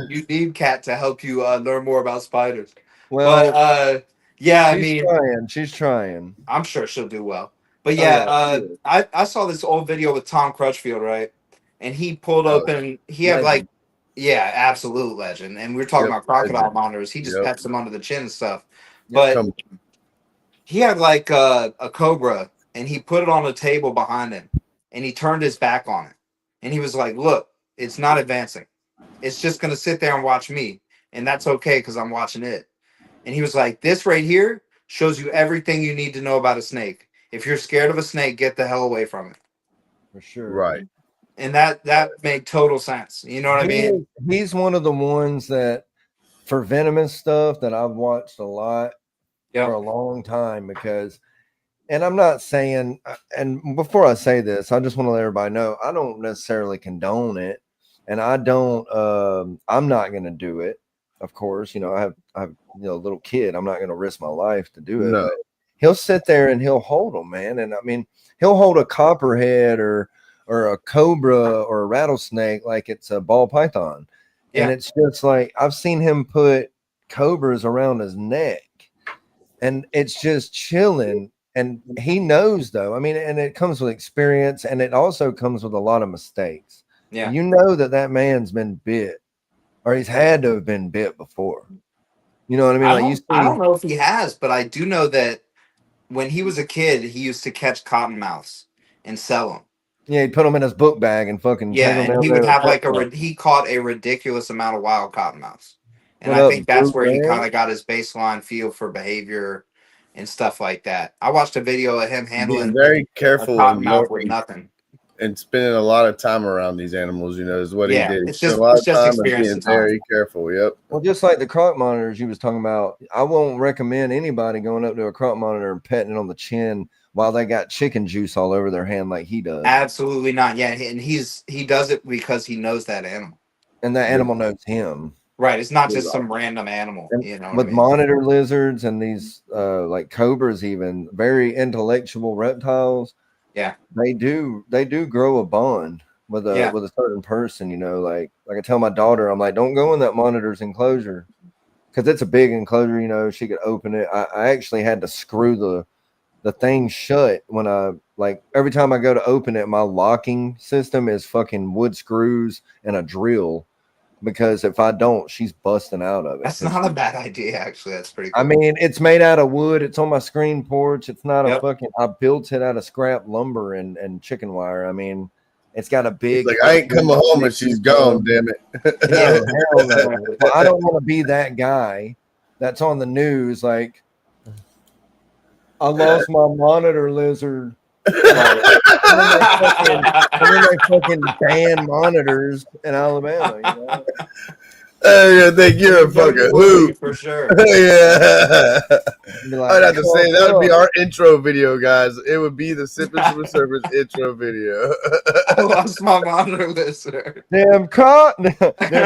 you need Kat to help you learn more about spiders. Well, but, yeah, she's trying. I'm sure she'll do well. But yeah, I saw this old video with Tom Crutchfield, right? And he pulled open. He had like. Yeah, absolute legend. And we were talking about crocodile monitors. He just pets them under the chin and stuff. But he had like a cobra, and he put it on a table behind him, and he turned his back on it, and he was like, "Look, it's not advancing. It's just gonna sit there and watch me, and that's okay because I'm watching it." And he was like, "This right here shows you everything you need to know about a snake. If you're scared of a snake, get the hell away from it." For sure. Right. And that made total sense. You know what I mean? He's one of the ones that, for venomous stuff, that I've watched a lot for a long time, because, and I'm not saying, and before I say this, I just want to let everybody know, I don't necessarily condone it, and I don't, I'm not going to do it. Of course, you know, I have, a little kid. I'm not going to risk my life to do it. No. But he'll sit there and he'll hold them, man. And I mean, he'll hold a copperhead or a cobra or a rattlesnake like it's a ball python. Yeah. And it's just like, I've seen him put cobras around his neck, and it's just chilling. And he knows, though. I mean, and it comes with experience, and it also comes with a lot of mistakes. Yeah. You know that man's been bit, or he's had to have been bit before. You know what I mean? I don't know if he has, but I do know that when he was a kid, he used to catch cottonmouths and sell them. Yeah, he'd put them in his book bag and fucking take them and he would have like he caught a ridiculous amount of wild cottonmouths. And I think that's where he kind of got his baseline feel for behavior and stuff like that. I watched a video of him handling very careful a cottonmouth with nothing. And spending a lot of time around these animals, you know, is what he did. It's just a lot of time and being very careful. Yep. Well, just like the croc monitors you was talking about, I won't recommend anybody going up to a croc monitor and petting it on the chin while they got chicken juice all over their hand like he does. Absolutely not. Yeah, and he does it because he knows that animal, and that animal knows him. Right. It's not just some random animal. And you know, with monitor lizards and these like cobras, even very intellectual reptiles. Yeah, they do grow a bond with a certain person, you know. Like I tell my daughter, I'm like, don't go in that monitor's enclosure, because it's a big enclosure, you know. She could open it. I actually had to screw the thing shut when I, like, every time I go to open it, my locking system is fucking wood screws and a drill, because if I don't, she's busting out of it. That's not a bad idea, actually. That's pretty cool. I mean, it's made out of wood. It's on my screen porch. It's not a fucking, I built it out of scrap lumber and chicken wire. I mean, it's got a big, like, I ain't coming home and she's gone, damn it. Yeah, hell no. Well, I don't want to be that guy that's on the news like, I lost my monitor lizard. And then they fucking ban monitors in Alabama, you know? I think you're a fucking hoot for sure. Yeah, like, I'd have to say that would be our intro video, guys. It would be the Sippin from the Serpents intro video. I lost my monitor lizard. Them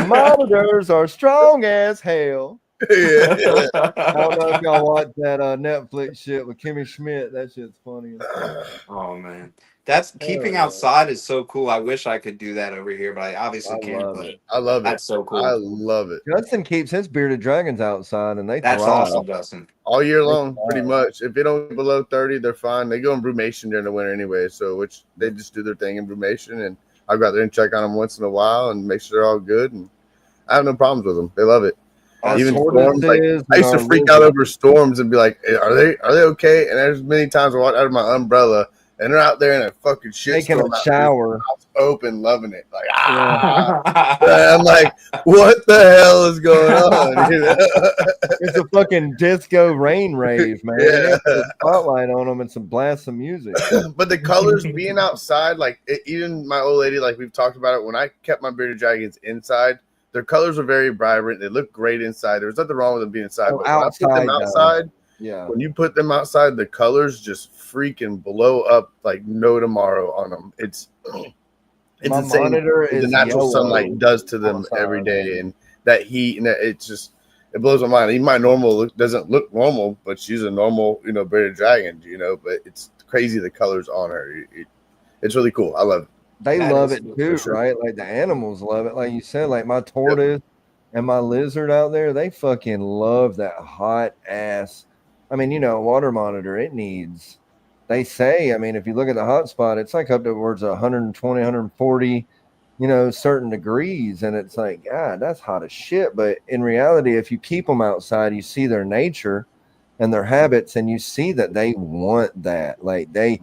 monitors are strong as hell. Yeah. I don't know if y'all watch that Netflix shit with Kimmy Schmidt. That shit's funny. Oh man, that's keeping outside is so cool. I wish I could do that over here, but I obviously can't. But I love it. That's so cool. I love it. Justin keeps his bearded dragons outside, and that's thrive. awesome, Justin. All year long, pretty much. If they don't get below 30, they're fine. They go in brumation during the winter anyway, so which they just do their thing in brumation, and I go out there and check on them once in a while and make sure they're all good. And I have no problems with them. They love it. Even storms, like, I used to freak out over storms and be like, "Are they okay?" And there's many times I walk out of my umbrella and they're out there in a fucking shit taking a shower, open, loving it. Like, I'm like, what the hell is going on? You know? It's a fucking disco rain rave, man. Yeah. Put a spotlight on them and blast some music. But the colors being outside, like even my old lady, like we've talked about it. When I kept my bearded dragons inside, their colors are very vibrant. They look great inside. There's nothing wrong with them being inside. But outside, when I put them outside, when you put them outside, the colors just freaking blow up like no tomorrow on them. It's insane. Monitor the natural sunlight does to them every day, and that heat, and it blows my mind. Even my normal doesn't look normal, but she's a normal, bearded dragon, but it's crazy the colors on her. It's really cool. I love it. They love it too, right? Like the animals love it. Like you said, like my tortoise and my lizard out there, they fucking love that hot ass. I mean, a water monitor, it needs, they say, I mean, if you look at the hot spot, it's like up towards 120, 140, certain degrees. And it's like, God, that's hot as shit. But in reality, if you keep them outside, you see their nature. and their habits, and you see that they want that. Like I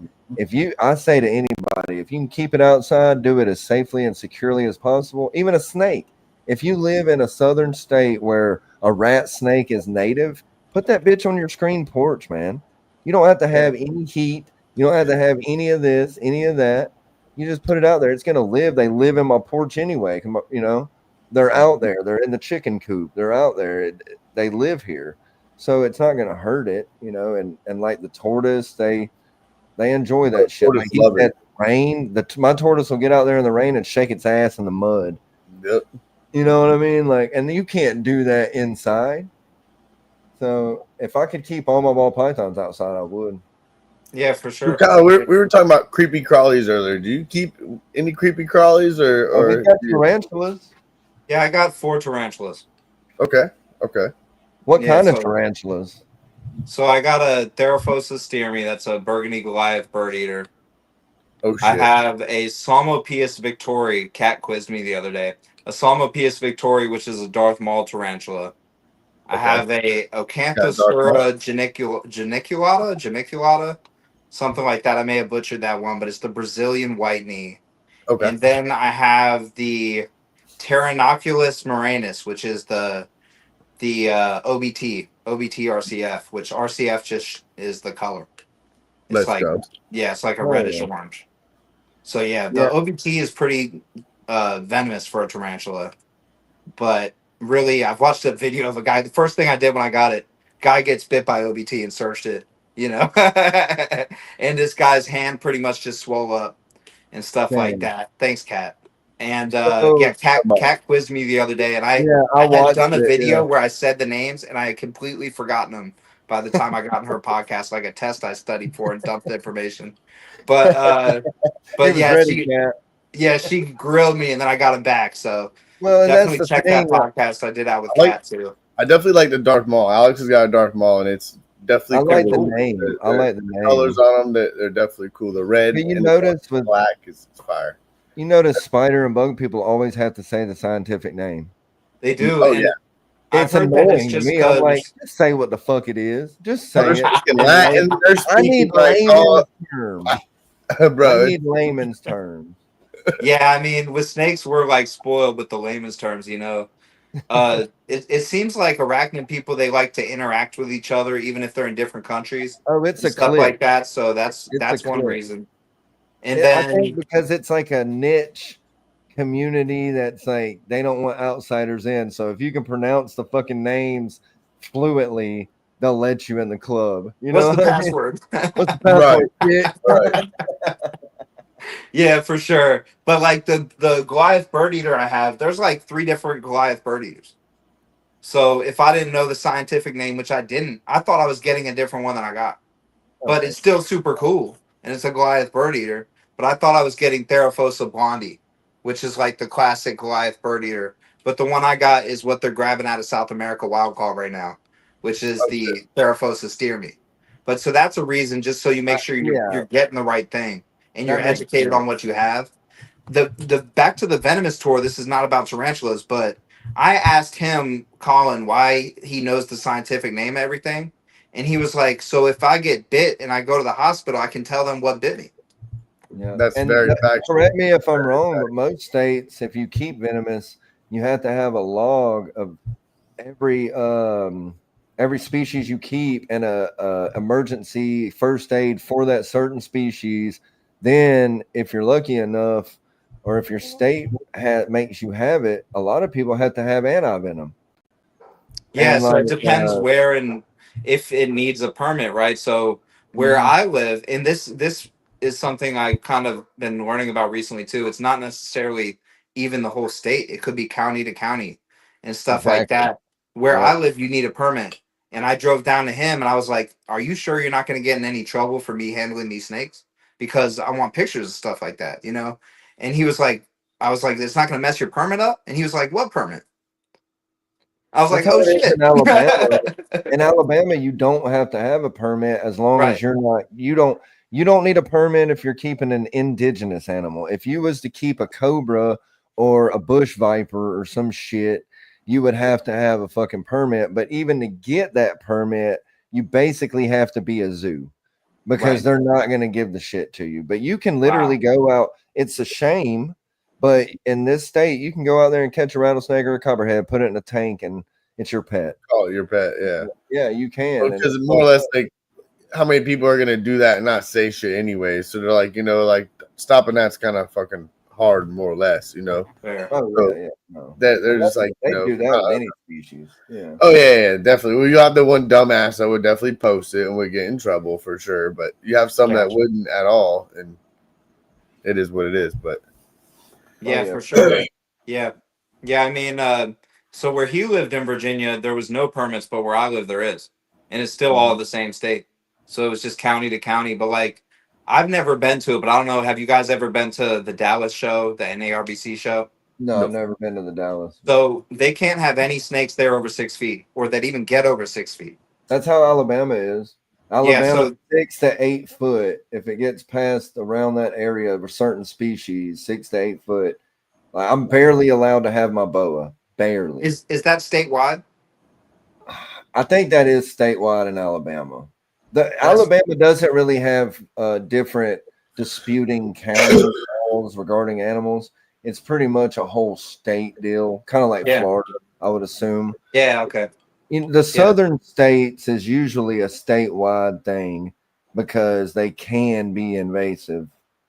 say to anybody, if you can keep it outside, do it as safely and securely as possible. Even a snake. If you live in a southern state where a rat snake is native, put that bitch on your screen porch, man. You don't have to have any heat. You don't have to have any of this, any of that. You just put it out there. It's going to live. They live in my porch anyway. They're out there. They're in the chicken coop. They're out there. They live here. So it's not going to hurt it, and like the tortoise, they enjoy that shit. Like rain, my tortoise will get out there in the rain and shake its ass in the mud. Yep. You know what I mean? Like, and you can't do that inside. So if I could keep all my ball pythons outside, I would. Yeah, for sure. Kyle, we were talking about creepy crawlies earlier. Do you keep any creepy crawlies or we got tarantulas? Yeah, I got 4 tarantulas. Okay. What kind of tarantulas? So I got a Theraphosa stearmy. That's a burgundy Goliath bird eater. Oh shit! I have a Psalmopoeus victori. Cat quizzed me the other day. A Psalmopoeus victori, which is a Darth Maul tarantula. I have a Acanthosura geniculata, something like that. I may have butchered that one, but it's the Brazilian white knee. Okay. And then I have the Pteronoculus murinus, which is the OBT RCF, which RCF just is the color. It's it's like a reddish orange. So the OBT is pretty venomous for a tarantula. But really, I've watched a video of a guy. The first thing I did when I got it, guy gets bit by OBT and searched it, and this guy's hand pretty much just swole up and stuff like that. Thanks, Kat. And Kat quizzed me the other day, and I had done a video where I said the names, and I had completely forgotten them by the time I got in her podcast, like a test I studied for and dumped the information. But she grilled me, and then I got him back. So definitely check that podcast I did out with Kat too. I definitely like the Darth Maul. Alex has got a Darth Maul, and it's definitely. I like the name. I like the name. Colors on them, they're definitely cool. The red, but you notice with black is fire. You notice spider and bug people always have to say the scientific name. They do. Oh, yeah. It's annoying to me. I'm like, just say what the fuck it is. Just say it. I need layman's terms. Bro, I need layman's terms. Yeah, I mean, with snakes, we're like spoiled with the layman's terms, It seems like arachnid people, they like to interact with each other, even if they're in different countries. Oh, it's a stuff clip. Like that. So that's one reason. And then I think because it's like a niche community that's like they don't want outsiders in. So if you can pronounce the fucking names fluently, they'll let you in the club. What's the password? What's the password? Right. Yeah, for sure. But like the Goliath bird eater I have, there's like 3 different Goliath bird eaters. So if I didn't know the scientific name, which I didn't, I thought I was getting a different one than I got. But it's still super cool. And it's a Goliath bird eater. But I thought I was getting Theraphosa blondie, which is like the classic Goliath bird eater. But the one I got is what they're grabbing out of South America wild caught right now, which is the Theraphosa stearmy. But so that's a reason, just so you make sure you're getting the right thing and you're educated on what you have. The back to the venomous tour, this is not about tarantulas, but I asked him, Colin, why he knows the scientific name of everything. And he was like, so if I get bit and I go to the hospital, I can tell them what bit me. Yeah, that's very factual. Correct me if I'm wrong, but most states, if you keep venomous, you have to have a log of every species you keep and a emergency first aid for that certain species. Then, if you're lucky enough, or if your state makes you have it, a lot of people have to have anti-venom. Yeah, so it depends where and if it needs a permit, right? So where I live, and this is something I kind of been learning about recently too. It's not necessarily even the whole state. It could be county to county and stuff like that. Where I live, you need a permit. And I drove down to him and I was like, are you sure you're not going to get in any trouble for me handling these snakes? Because I want pictures and stuff like that, And he was like, I was like, it's not going to mess your permit up? And he was like, what permit? I was like, oh shit. In Alabama, you don't have to have a permit as long as you're not, you don't need a permit if you're keeping an indigenous animal. If you was to keep a cobra or a bush viper or some shit, you would have to have a fucking permit. But even to get that permit, you basically have to be a zoo because they're not going to give the shit to you. But you can literally go out. It's a shame, but in this state, you can go out there and catch a rattlesnake or a copperhead, put it in a tank, and it's your pet. Oh, your pet, yeah. Yeah, you can. Because more or less, like, how many people are gonna do that and not say shit anyway? So they're like, like stopping that's kind of fucking hard, more or less, Fair. Oh, so yeah. No. They're just like, they do that with any species. Yeah. Oh yeah, definitely. Well, you have the one dumbass that would definitely post it and would get in trouble for sure. But you have some that wouldn't at all, and it is what it is. But yeah, for sure. Yeah. I mean, so where he lived in Virginia, there was no permits, but where I live, there is, and it's still all the same state. So it was just county to county. But like, I've never been to it, but I don't know. Have you guys ever been to the Dallas show, the NARBC show? No, I've never been to the Dallas. So they can't have any snakes there over 6 feet, or that even get over 6 feet. That's how Alabama is. Alabama 6 to 8 foot. If it gets past around that area of a certain species, 6 to 8 foot, like, I'm barely allowed to have my boa. Barely. Is that statewide? I think that is statewide in Alabama. Alabama doesn't really have different disputing county laws regarding animals. It's pretty much a whole state deal, kind of like Florida, I would assume. Yeah, okay. In the southern states is usually a statewide thing because they can be invasive.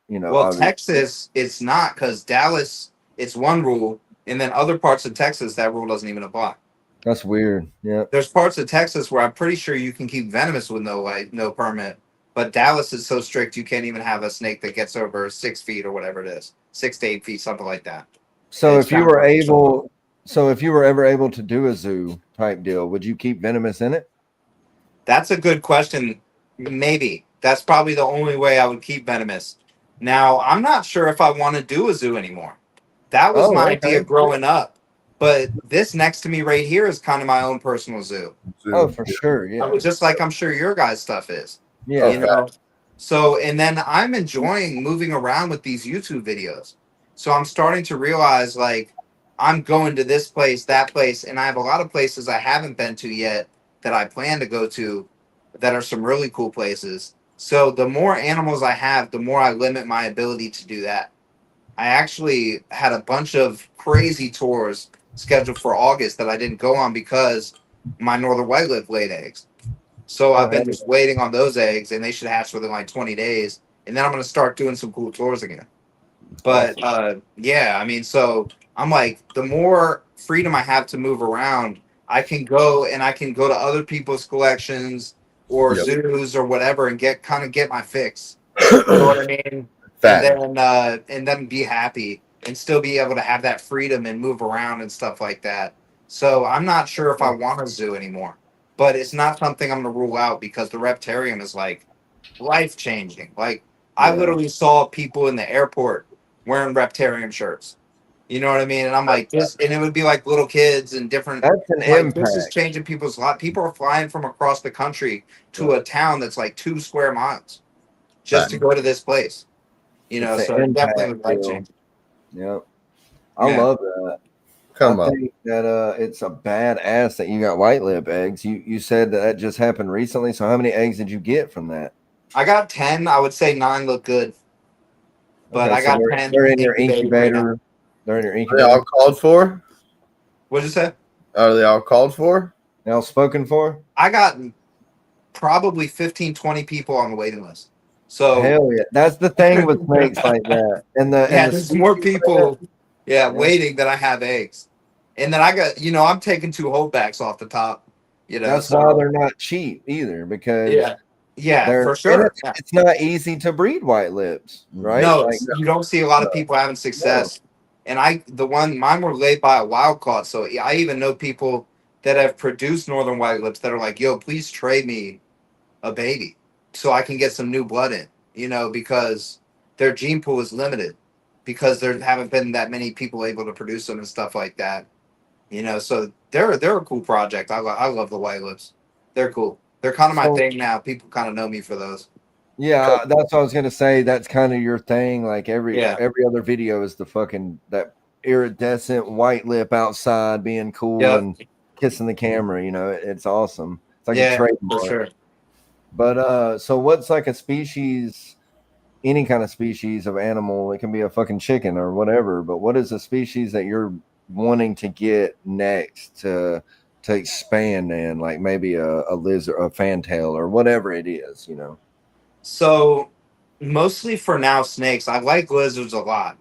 Well, obviously. Texas, it's not, because Dallas, it's one rule, and then other parts of Texas, that rule doesn't even apply. That's weird. Yeah. There's parts of Texas where I'm pretty sure you can keep venomous with no permit, but Dallas is so strict you can't even have a snake that gets over 6 feet or whatever it is, 6 to 8 feet, something like that. So if you were ever able to do a zoo type deal, would you keep venomous in it? That's a good question. Maybe. That's probably the only way I would keep venomous. Now, I'm not sure if I want to do a zoo anymore. That was my idea growing up. But this next to me right here is kind of my own personal zoo. Oh, for sure. Yeah. Just like I'm sure your guys' stuff is. Yeah. So, and then I'm enjoying moving around with these YouTube videos. So I'm starting to realize, like, I'm going to this place, that place, and I have a lot of places I haven't been to yet that I plan to go to that are some really cool places. So the more animals I have, the more I limit my ability to do that. I actually had a bunch of crazy tours scheduled for August that I didn't go on because my northern white-lip laid eggs. So I've been just waiting on those eggs, and they should hatch within like 20 days. And then I'm going to start doing some cool tours again. But yeah, I mean, so I'm like, the more freedom I have to move around, I can go to other people's collections or zoos or whatever and get my fix. You know what I mean? And then be happy and still be able to have that freedom and move around and stuff like that. So I'm not sure if I want a zoo anymore, but it's not something I'm going to rule out because the reptarium is like life changing. Like I literally saw people in the airport wearing reptarium shirts. You know what I mean? And I'm like, this, and it would be like little kids and different. That's an impact. This is changing people's lives. People are flying from across the country to a town that's like 2 square miles just to go to this place. So it definitely would life changing. Yep. I love that. I think that it's a badass that you got white lip eggs. You said that just happened recently. So how many eggs did you get from that? I got 10. I would say 9 look good. But I got 10. They're in your incubator. They're in your incubator. Are they all called for? What'd you say? Are they all called for? They all spoken for? I got probably 15, 20 people on the waiting list. So hell yeah. That's the thing with snakes like that. And there's more people waiting than I have eggs. And then I got, I'm taking 2 holdbacks off the top. That's why they're not cheap either, because for sure. It's not easy to breed white lips, right? No, you don't see a lot of people having success. And mine were laid by a wild caught. So I even know people that have produced northern white lips that are like, yo, please trade me a baby so I can get some new blood in, because their gene pool is limited because there haven't been that many people able to produce them and stuff like that. So they're a cool project. I love the white lips. They're cool. They're kind of my thing now. People kind of know me for those. Yeah, that's what I was gonna say. That's kind of your thing. Like every other video is that iridescent white lip outside being cool and kissing the camera. It's awesome. It's like a Yeah, trademark. for sure. But so what's like a species, any kind of species of animal? It can be a fucking chicken or whatever. But what is a species that you're wanting to get next to expand in, like maybe a lizard, a fantail, or whatever it is, you know? So mostly for now, snakes. I like lizards a lot.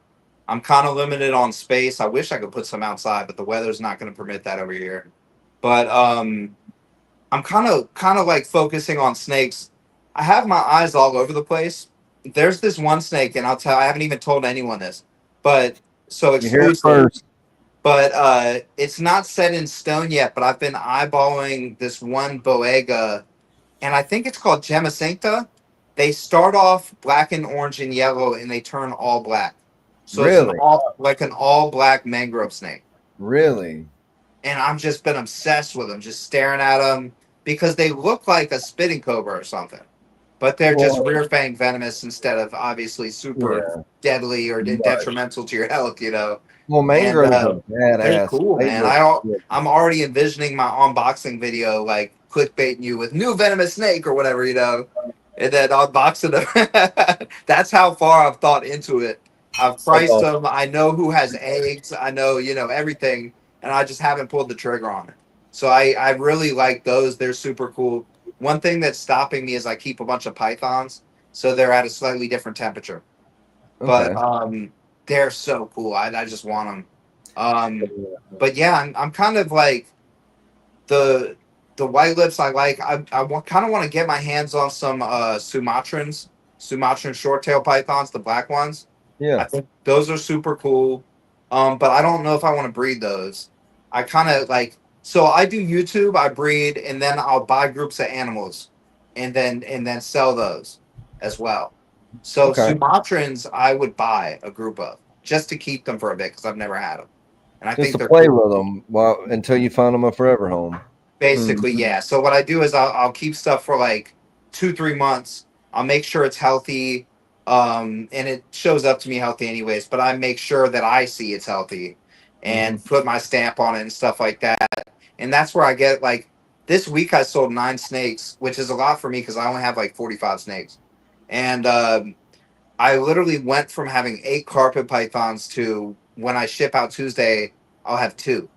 I'm kind of limited on space. I wish I could put some outside, but the weather's not going to permit that over here. But I'm kind of like focusing on snakes. I have my eyes all over the place. There's this one snake, and I haven't even told anyone this, but so You hear it exclusive. first. But it's not set in stone yet. But I've been eyeballing this one boega, and I think it's called Gemma. They start off black and orange and yellow, and they turn all black. So it's Really? an all black mangrove snake. Really? And I've just been obsessed with them, just staring at them because they look like a spitting cobra or something, but they're just rear fang venomous instead of obviously super deadly or detrimental to your health, you know. Well, mangroves are They're badass. cool, man. I'm already envisioning my unboxing video, like clickbaiting you with new venomous snake or whatever, you know, and then unboxing them. That's how far I've thought into it. I've priced them. I know who has eggs. I know, you know, everything, and I just haven't pulled the trigger on it. So I really like those. They're super cool. One thing that's stopping me is I keep a bunch of pythons, so they're at a slightly different temperature. Okay. But they're so cool. I just want them. But yeah, I'm kind of like the white lips. I like. I kind of want to get my hands on some Sumatran short tail pythons, the black ones. Yeah. I think those are super cool. But I don't know if I want to breed those. I kind of like. So I do YouTube. I breed, and then I'll buy groups of animals, and then sell those as well. So Sumatrans, I would buy a group of just to keep them for a bit because I've never had them, and I just think to they're play cool. with them until you find them a forever home. Basically, yeah. So what I do is I'll keep stuff for like 2-3 months. I'll make sure it's healthy, and it shows up to me healthy anyways. But I make sure that I see it's healthy, and put my stamp on it and stuff like that. And that's where I get like this week I sold 9 snakes, which is a lot for me because I only have like 45 snakes, and I literally went from having 8 carpet pythons to when I ship out Tuesday, I'll have 2.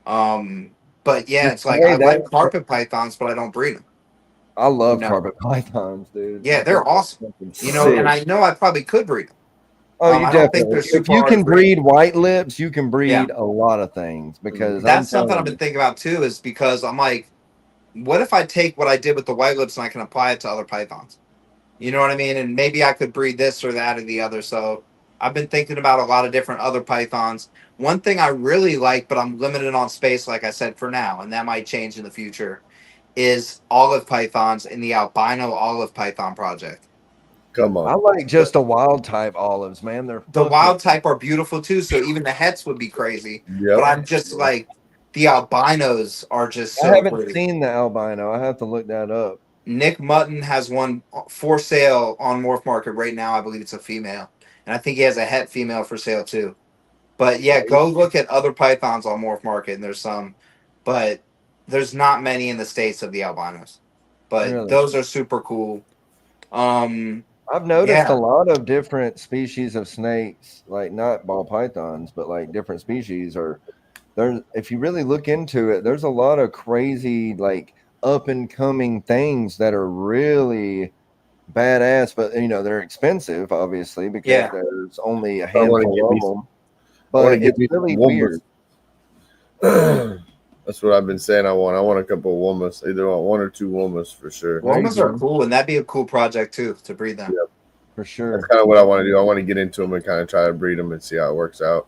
But yeah, it's like I like carpet pythons, but I don't breed them. I love carpet pythons, dude. Yeah, they're awesome. You know, and I know I probably could breed them. Oh, you definitely. If you can breed white lips, you can breed a lot of things because that's something I've been thinking about too. Is because I'm like, what if I take what I did with the white lips and I can apply it to other pythons? You know what I mean? And maybe I could breed this or that or the other. So I've been thinking about a lot of different other pythons. One thing I really like, but I'm limited on space, like I said, for now, and that might change in the future, is olive pythons in the albino olive python project. Come on. I like just the wild type olives, man. The wild type are beautiful too. So even the hets would be crazy. Yep. But I'm just like, the albinos are just so I haven't pretty. seen the albino. I have to look that up. Nick Mutton has one for sale on Morph Market right now. I believe it's a female. And I think he has a het female for sale too. But yeah, go look at other pythons on Morph Market, and there's some. But there's not many in the States of the albinos. But those are super cool. I've noticed a lot of different species of snakes, like not ball pythons, but like different species are there. If you really look into it, there's a lot of crazy, like up and coming things that are really badass, but you know, they're expensive, obviously, because there's only a handful of them. But it's really weird. That's what I've been saying. I want a couple of womas. Either want 1 or 2 womas for sure. Womas are cool, and that'd be a cool project too to breed them. Yep. For sure. That's kind of what I want to do. I want to get into them and kind of try to breed them and see how it works out.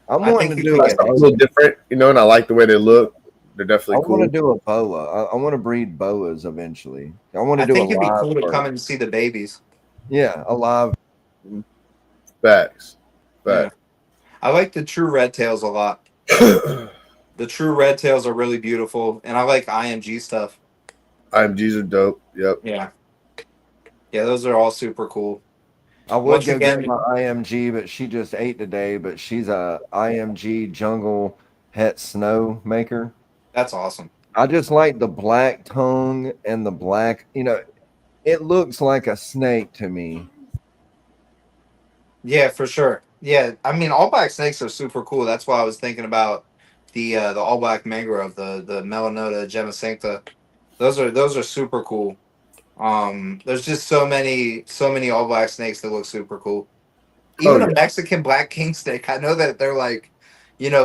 I'm wanting to do a little different, you know, and I like the way they look. They're definitely cool. I want to do a boa. I want to breed boas eventually. I think it'd be cool to come and see the babies. Yeah, alive. Facts. Yeah. I like the true red tails a lot. The true red tails are really beautiful, and I like IMG stuff. IMGs are dope. Yep. Yeah. Yeah, those are all super cool. I would get my IMG, but she just ate today. But she's a IMG jungle het snow maker. That's awesome. I just like the black tone and the black. It looks like a snake to me. Yeah, for sure. Yeah, I mean, all black snakes are super cool. That's why I was thinking about the all black mangrove, the Melanota gemma. Those are super cool. There's just so many all black snakes that look super cool. Oh Even a yeah. Mexican black king snake. I know that they're like,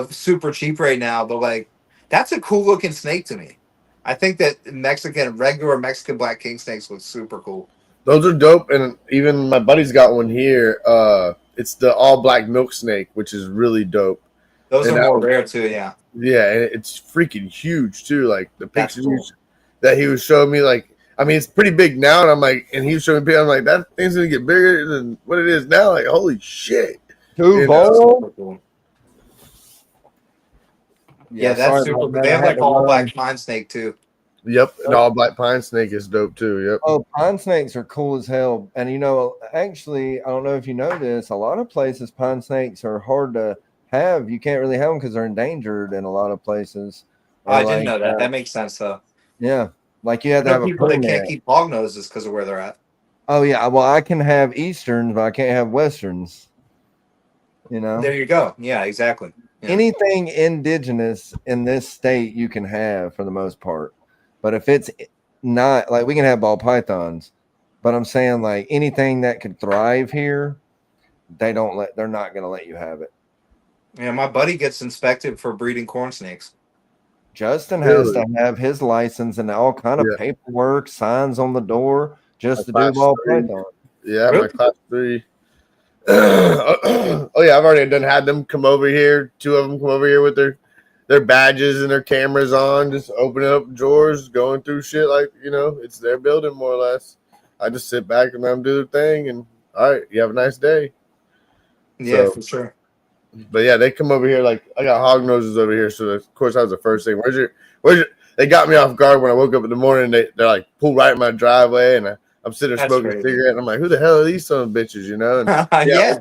super cheap right now, but like that's a cool looking snake to me. I think that regular Mexican black king snakes look super cool. Those are dope, and even my buddy's got one here. It's the all black milk snake, which is really dope. Those And are more rare too. Yeah, yeah, and it's freaking huge too. Like the that's pictures cool. that he was showing me, like I mean, it's pretty big now, and I'm like, and he was showing me, I'm like, that thing's gonna get bigger than what it is now. Like, holy shit! Two You ball. Super cool. Yeah, that's sorry super about cool. that. They I have had like to all run. black pine snake too. Yep, and all black pine snake is dope too. Yep. Oh, pine snakes are cool as hell. And actually, I don't know if you know this, a lot of places pine snakes are hard to have. You can't really have them because they're endangered in a lot of places. Oh, Or I didn't know that. That makes sense though. yeah, like you I have to know have a people that can't permit. keep hog noses because of where they're at. Oh yeah, well I can have easterns, but I can't have westerns. There you go. Yeah, exactly. Yeah. Anything indigenous in this state you can have for the most part. But if it's not, like, we can have ball pythons, but I'm saying like anything that could thrive here, they're not going to let you have it. Yeah, my buddy gets inspected for breeding corn snakes. Justin has Really? to have his license and all kind of Yeah. paperwork, signs on the door just to do Class ball 3. python. Yeah, Really? my class 3. Oh yeah, I've already had them come over here. 2 of them come over here with their badges and their cameras on, just opening up drawers, going through shit like it's their building more or less. I just sit back and let them do their thing, and all right, you have a nice day. Yeah, So, for sure. but yeah, they come over here like I got hog noses over here, so of course that was the first thing. Where's your? They got me off guard when I woke up in the morning. They're like pull right in my driveway, and I'm sitting there That's smoking crazy. a cigarette, and I'm like, who the hell are these son of bitches, And Yeah.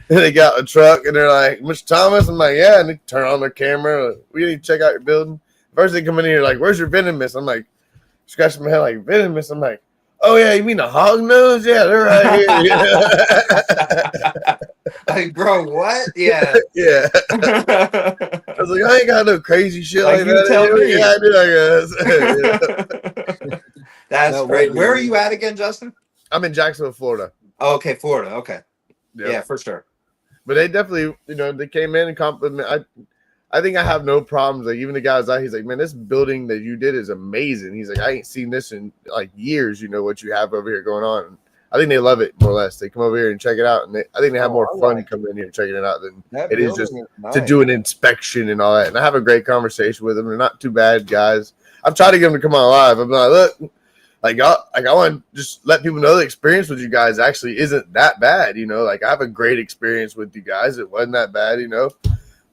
and they got a truck, and they're like, Mr. Thomas? I'm like, yeah. And they turn on their camera. We need to check out your building. First they come in here like, where's your venomous? I'm like, scratching my head like, venomous? I'm like, oh yeah, you mean the hog nose? Yeah, they're right here. Like, bro, what? Yeah. Yeah. I was like, I ain't got no crazy shit Like like you that. tell me. Yeah, I do, I guess. That's No, great. what- Where are you at again, Justin? I'm in Jacksonville, Florida. Oh, okay, Florida. Okay. Yep. Yeah, for sure. But they definitely, they came in and compliment. I think I have no problems. Like even the guy was out, he's like, man, this building that you did is amazing. He's like, I ain't seen this in like years. What you have over here going on. And I think they love it more or less. They come over here and check it out, and I think they have more fun coming in here and checking it out than That it is building just nice. to do an inspection and all that. And I have a great conversation with them. They're not too bad guys. I've tried to get them to come on live. I'm like, look, I want to just let people know the experience with you guys actually isn't that bad. Like I have a great experience with you guys. It wasn't that bad.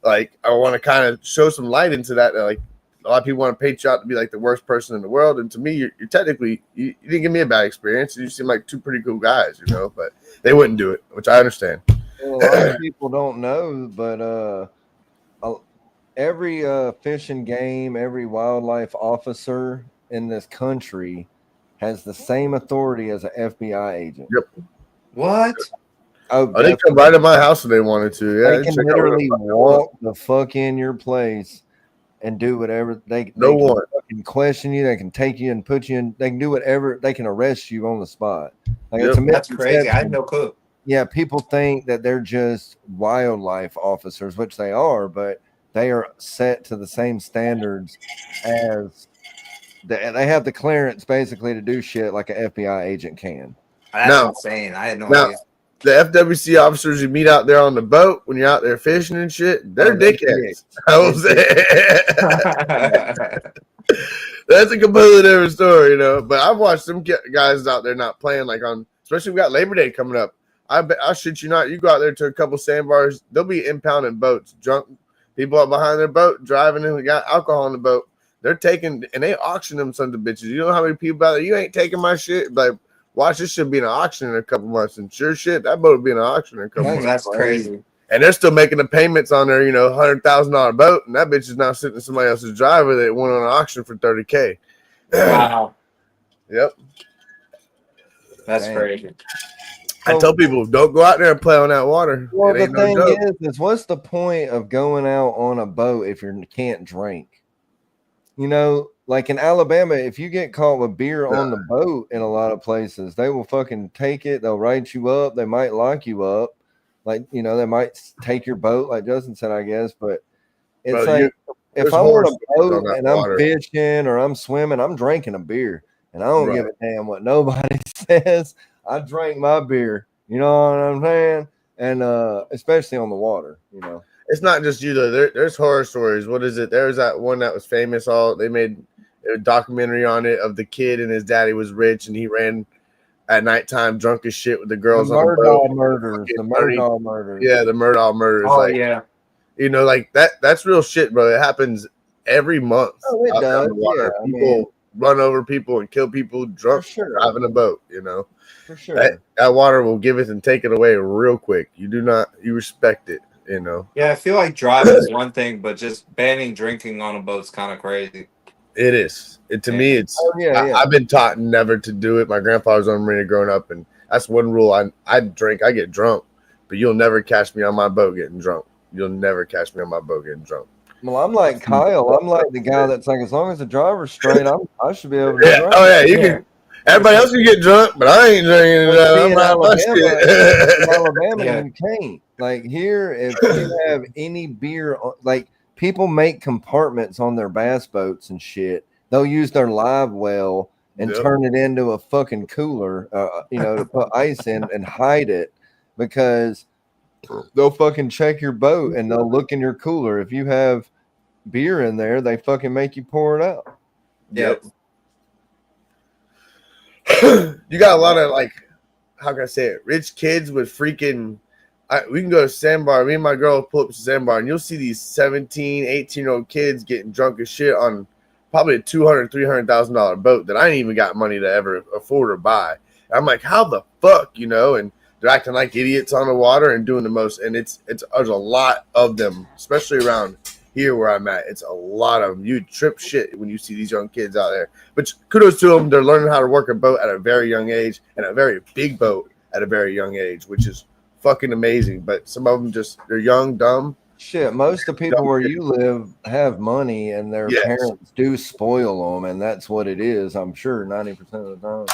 Like I want to kind of show some light into that. Like a lot of people want to paint you out to be like the worst person in the world, and to me, you're technically you didn't give me a bad experience. You seem like 2 pretty cool guys, but they wouldn't do it, which I understand. Well, a lot of people don't know, but every fish and game, every wildlife officer in this country has the same authority as an FBI agent. Yep. What? Oh, They come right to my house if they wanted to. Yeah, they can literally walk the fuck in your place and do whatever they can fucking question you. They can take you and put you in. They can do whatever. They can arrest you on the spot. Like That's crazy. I had no clue. Yeah, people think that they're just wildlife officers, which they are, but they are set to the same standards as they have the clearance basically to do shit like an FBI agent can. That's insane. I had no idea. The FWC officers you meet out there on the boat when you're out there fishing and shit, they're dickheads. I will say that's a completely different story, But I've watched some guys out there not playing especially we got Labor Day coming up. I shit you not, you go out there to a couple sandbars, they'll be impounding boats, drunk people up behind their boat driving and got alcohol on the boat. They're taking and they auction them sons of bitches. You know how many people out there? You ain't taking my shit, watch, this should be an auction in a couple months. And sure shit, that boat will be an auction in a couple months. That's crazy. And they're still making the payments on their, $100,000 boat, and that bitch is now sitting in somebody else's driveway that went on an auction for $30K. Wow, Yep. that's crazy. I tell people, don't go out there and play on that water. Well, It the ain't no thing joke. is what's the point of going out on a boat if you can't drink? Like in Alabama, if you get caught with beer on the boat in a lot of places, they will fucking take it. They'll write you up. They might lock you up. Like, they might take your boat, like Justin said, I guess. But it's like, if I'm on a boat and I'm fishing or I'm swimming, I'm drinking a beer. And I don't give a damn what nobody says. I drank my beer. You know what I'm saying? And especially on the water, It's not just you though. There's horror stories. What is it? There's that one that was famous. They made a documentary on it of the kid and his daddy was rich and he ran at nighttime drunk as shit with the girls on the boat. The Murdaugh murders. Yeah, the Murdaugh murders. Oh yeah. Like that's real shit, bro. It happens every month. Oh, it does. Yeah, people run over people and kill people drunk driving a boat. For sure. That water will give it and take it away real quick. You respect it. Yeah, I feel like driving is one thing, but just banning drinking on a boat's kind of crazy. It is. To me, it's. I've been taught never to do it. My grandpa was on Marina growing up, and that's one rule. I drink. I get drunk, but you'll never catch me on my boat getting drunk. You'll never catch me on my boat getting drunk. Well, I'm like Kyle. I'm like the guy that's like, as long as the driver's straight, I should be able to drink. Oh yeah, you can. Everybody else can get drunk, but I ain't drinking. In Alabama, you can't. Like here, if you have any beer, like people make compartments on their bass boats and shit. They'll use their live well and turn it into a fucking cooler, to put ice in and hide it, because they'll fucking check your boat and they'll look in your cooler. If you have beer in there, they fucking make you pour it out. Yep. You got a lot of, like, how can I say it? Rich kids with freaking. We can go to Sandbar. Me and my girl pull up to Sandbar, and you'll see these 17, 18-year-old kids getting drunk as shit on probably a $200,000, $300,000 boat that I ain't even got money to ever afford or buy. And I'm like, how the fuck, And they're acting like idiots on the water and doing the most. And there's a lot of them, especially around here where I'm at. It's a lot of them. You trip shit when you see these young kids out there. But kudos to them. They're learning how to work a boat at a very young age, and a very big boat at a very young age, which is fucking amazing. But some of them they're young, dumb. Shit, most of the people where you live have money, and their parents do spoil them, and that's what it is, I'm sure, 90% of the time.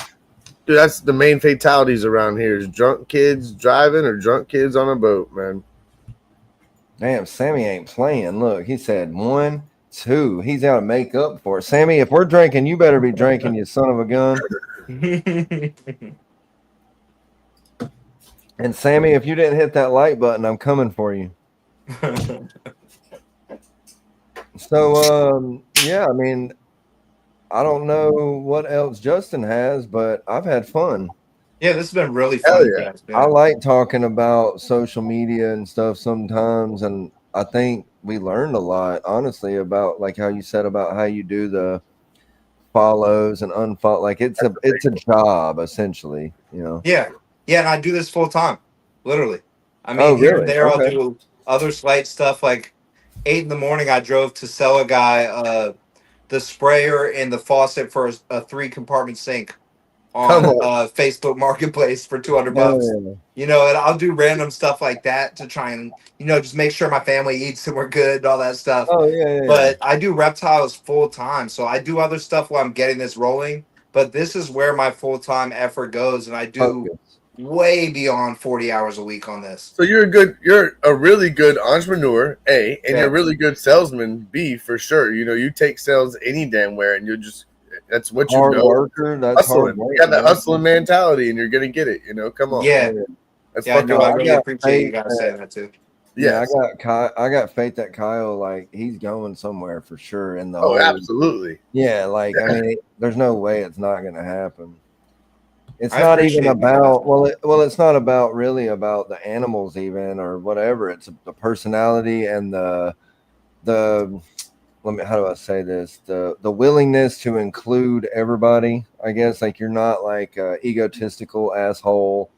Dude, that's the main fatalities around here is drunk kids driving or drunk kids on a boat, man. Damn, Sammy ain't playing. Look, he said 1, 2. He's out to make up for it. Sammy, if we're drinking, you better be drinking, you son of a gun. And Sammy, if you didn't hit that like button, I'm coming for you. So, yeah, I mean, I don't know what else Justin has, but I've had fun. Yeah, this has been really fun. Yeah. I like talking about social media and stuff sometimes, and I think we learned a lot, honestly, about like how you said about how you do the follows and unfollow. Like it's a job essentially, Yeah, and I do this full time, literally. I mean, here and there I'll do other slight stuff. Like 8 a.m, I drove to sell a guy the sprayer and the faucet for a 3-compartment sink on Facebook Marketplace for $200. And I'll do random stuff like that to try and just make sure my family eats and we're good and all that stuff. But I do reptiles full time, so I do other stuff while I'm getting this rolling, but this is where my full-time effort goes, and I do way beyond 40 hours a week on this. So you're a really good entrepreneur, A, and you're a really good salesman, B, for sure. You take sales any damn where, and that's what you hard know. Worker, that's hard work. You got that hustling mentality, and you're gonna get it. Come on. Yeah, that's I really appreciate you guys saying that too. Yeah, I got faith that Kyle, like, he's going somewhere for sure. In the absolutely. Yeah, like I mean, there's no way it's not gonna happen. It's not even about it's not about really about the animals even or whatever. It's the personality and the how do I say this? The willingness to include everybody, I guess. Like you're not like a egotistical asshole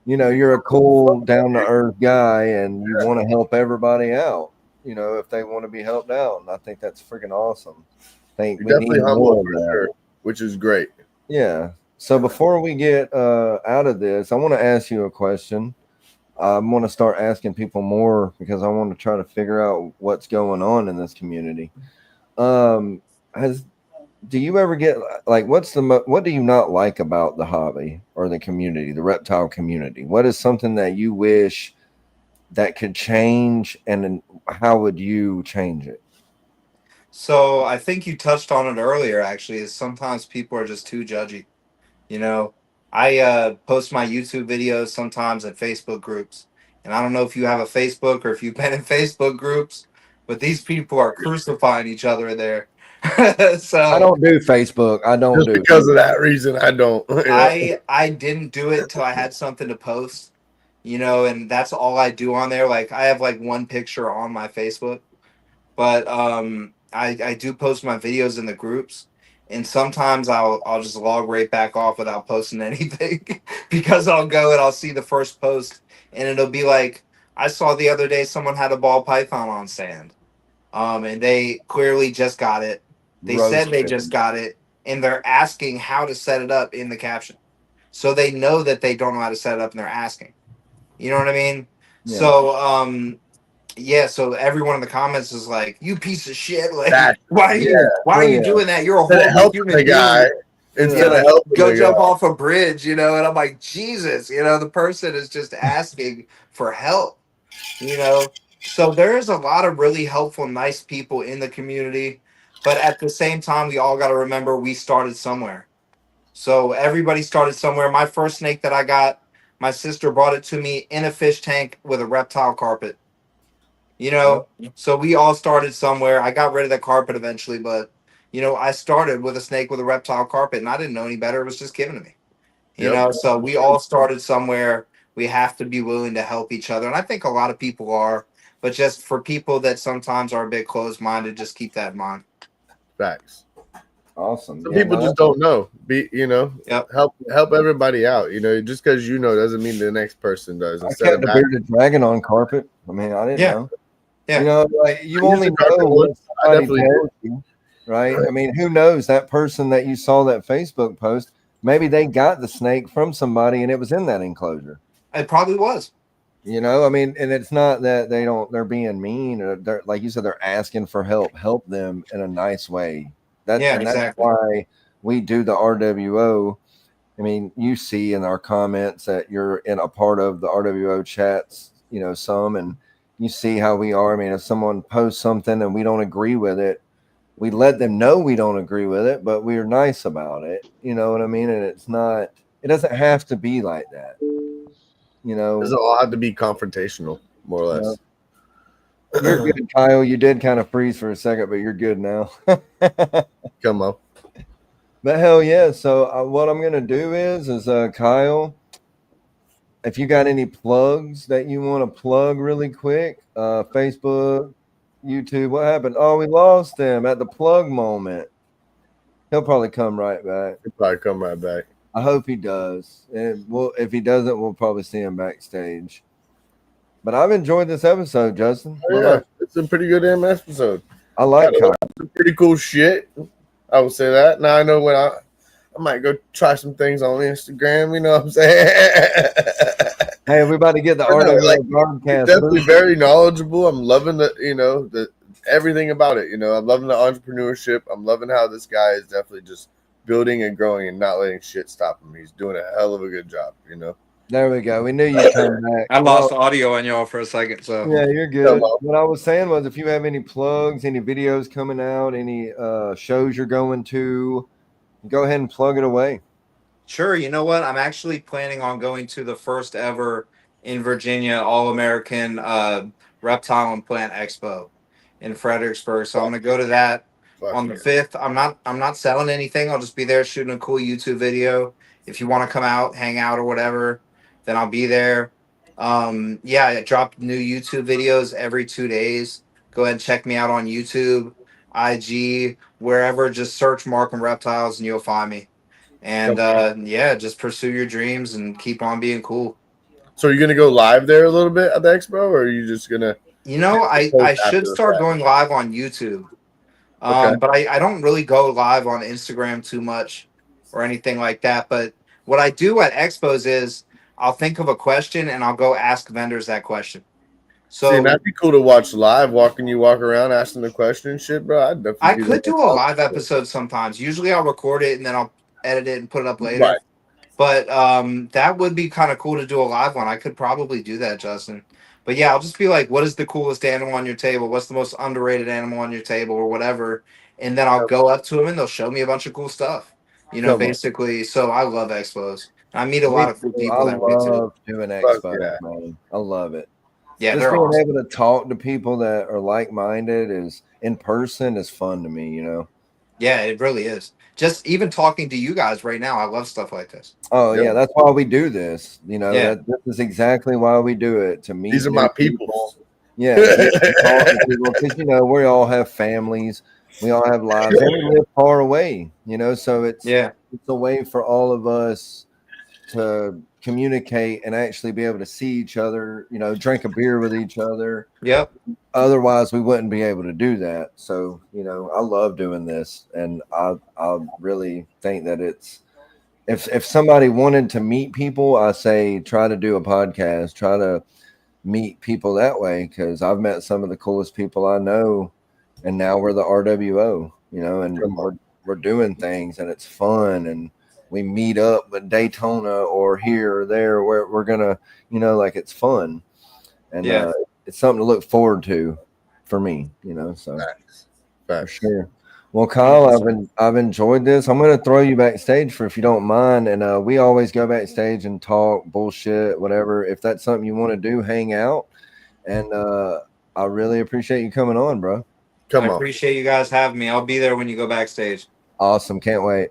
you're a cool, down to earth guy, and you want to help everybody out. If they want to be helped out, and I think that's freaking awesome. I think You're we definitely need humble more of for that. sure, which is great. Yeah. So before we get out of this, I want to ask you a question. I want to start asking people more because I want to try to figure out what's going on in this community. Um, has do you ever get like what do you not like about the hobby or the community, the reptile community? What is something that you wish that could change, and then how would you change it? So I think you touched on it earlier. Actually, is sometimes people are just too judgy. You know, I post my YouTube videos sometimes in Facebook groups, and I don't know if you have a Facebook or if you've been in Facebook groups, but these people are crucifying each other in there. I So don't do Facebook. I don't Just do because of that reason, I don't. I didn't do it until I had something to post, and that's all I do on there. Like I have like one picture on my Facebook, but I do post my videos in the groups, and sometimes I'll just log right back off without posting anything because I'll go and I'll see the first post, and it'll be like I saw the other day someone had a ball python on sand, and they clearly just got it. They said they roasted. just got it, and they're asking how to set it up in the caption, so they know that they don't know how to set it up, and they're asking. You know what I mean? Yeah. So yeah, so everyone in the comments is like, "You piece of shit! Like, That Yeah. why are Oh you yeah. doing that? You're a instead of horrible helping the human guy, being. Yeah. instead of Yeah, helping go the jump guy, off a bridge, And I'm like, Jesus, the person is just asking for help, you know. So there's a lot of really helpful, nice people in the community, but at the same time, we all got to remember we started somewhere. So everybody started somewhere. My first snake that I got, my sister brought it to me in a fish tank with a reptile carpet. You Yep. know, so we all started somewhere. I got rid of the carpet eventually, but I started with a snake with a reptile carpet, and I didn't know any better. It was just given to me. yep, So we all started somewhere. We have to be willing to help each other, and I think a lot of people are. But just for people that sometimes are a bit closed minded, just keep that in mind. facts. Awesome. Some Yeah. people No, just don't know. Yep. Help everybody out. Just because you know doesn't mean the next person does. I Instead of kept a back, bearded dragon on carpet. I mean, I didn't Yeah. know. Yeah. Like you I use only the carpet know one. what I somebody definitely tells you, right? I mean, who knows that person that you saw that Facebook post? Maybe they got the snake from somebody and it was in that enclosure. It probably was. I mean, and it's not that they're being mean or they're like you said, they're asking for help. Help them in a nice way. Yeah, That's exactly. why we do the R.W.O. I mean, you see in our comments that you're in a part of the R.W.O. chats, some, and you see how we are. I mean, if someone posts something and we don't agree with it, we let them know we don't agree with it, but we're nice about it. You know what I mean? And it doesn't have to be like that. doesn't all have to be confrontational, more or less. You're good, Kyle. You did kind of freeze for a second, but you're good now. Come on. But hell yeah. So what I'm gonna do is Kyle, if you got any plugs that you want to plug really quick, Facebook, YouTube, what happened? Oh, we lost him at the plug moment. He'll probably come right back. He'll probably come right back. I hope he does. And if he doesn't, we'll probably see him backstage. But I've enjoyed this episode, Justin. Oh, yeah, it's a pretty good damn episode. I like Kyle. Some pretty cool shit. I would say that. Now I know when I might go try some things on Instagram. You know what I'm saying? Hey, we're about to get the R.W.O. broadcast. Definitely very knowledgeable. I'm loving the everything about it. I'm loving the entrepreneurship. I'm loving how this guy is definitely just building and growing and not letting shit stop him. He's doing a hell of a good job. There we go. We knew you'd come back. I lost audio on y'all for a second, so Yeah, you're good. What I was saying was if you have any plugs, any videos coming out, any shows you're going to, go ahead and plug it away. Sure. You know what? I'm actually planning on going to the first ever in Virginia All American Reptile and Plant Expo in Fredericksburg. So I'm gonna go to that on the 5th. I'm not selling anything. I'll just be there shooting a cool YouTube video. If you want to come out, hang out or whatever, then I'll be there. Yeah, I drop new YouTube videos every 2 days. Go ahead and check me out on YouTube, IG, wherever. Just search Markham Reptiles and you'll find me. And yeah, just pursue your dreams and keep on being cool. So are you gonna go live there a little bit at the expo, or are you just gonna? I After should the start fact? going live on YouTube. Okay. But I don't really go live on Instagram too much or anything like that. But what I do at expos is I'll think of a question and I'll go ask vendors that question. See, and So that'd be cool to watch live, watching you walk around, asking the question and shit, bro. I'd definitely I be there. could do a live episode sometimes. Usually I'll record it and then I'll edit it and put it up Right. later. But that would be kind of cool to do a live one. I could probably do that, Justin. But yeah, I'll just be like, what is the coolest animal on your table? What's the most underrated animal on your table or whatever? And then I'll go up to them and they'll show me a bunch of cool stuff. Come on. Basically. So I love expos. I meet a Me lot of cool too. I people that way too. love doing Fuck expos, yeah. man. I love it. Yeah, Just they're being awesome. able to talk to people that are like-minded is in person is fun to me, you know. Yeah, it really is. Just even talking to you guys right now, I love stuff like this. Oh Yep. yeah, that's why we do this. You know, Yeah. that this is exactly why we do it, to meet These are new my people. people. Yeah, to talk to people, because you know we all have families, we all have lives, and we live far away. You know, so it's Yeah. a way for all of us to communicate and actually be able to see each other. You know, drink a beer with each other. Yep. Otherwise, we wouldn't be able to do that. So, you know, I love doing this, and I really think that it's if somebody wanted to meet people, I say try to do a podcast, try to meet people that way, because I've met some of the coolest people I know, and now we're the R.W.O, you know, and we're doing things and it's fun, and we meet up at Daytona or here or there where we're gonna, you know, like it's fun, and Yeah. it's something to look forward to for me, you know. So for sure. Well, Kyle, I've enjoyed this. I'm going to throw you backstage for if you don't mind, and we always go backstage and talk bullshit, whatever. If that's something you want to do, hang out, and I really appreciate you coming on, bro. I appreciate you guys having me. I'll be there when you go backstage. Awesome, can't wait.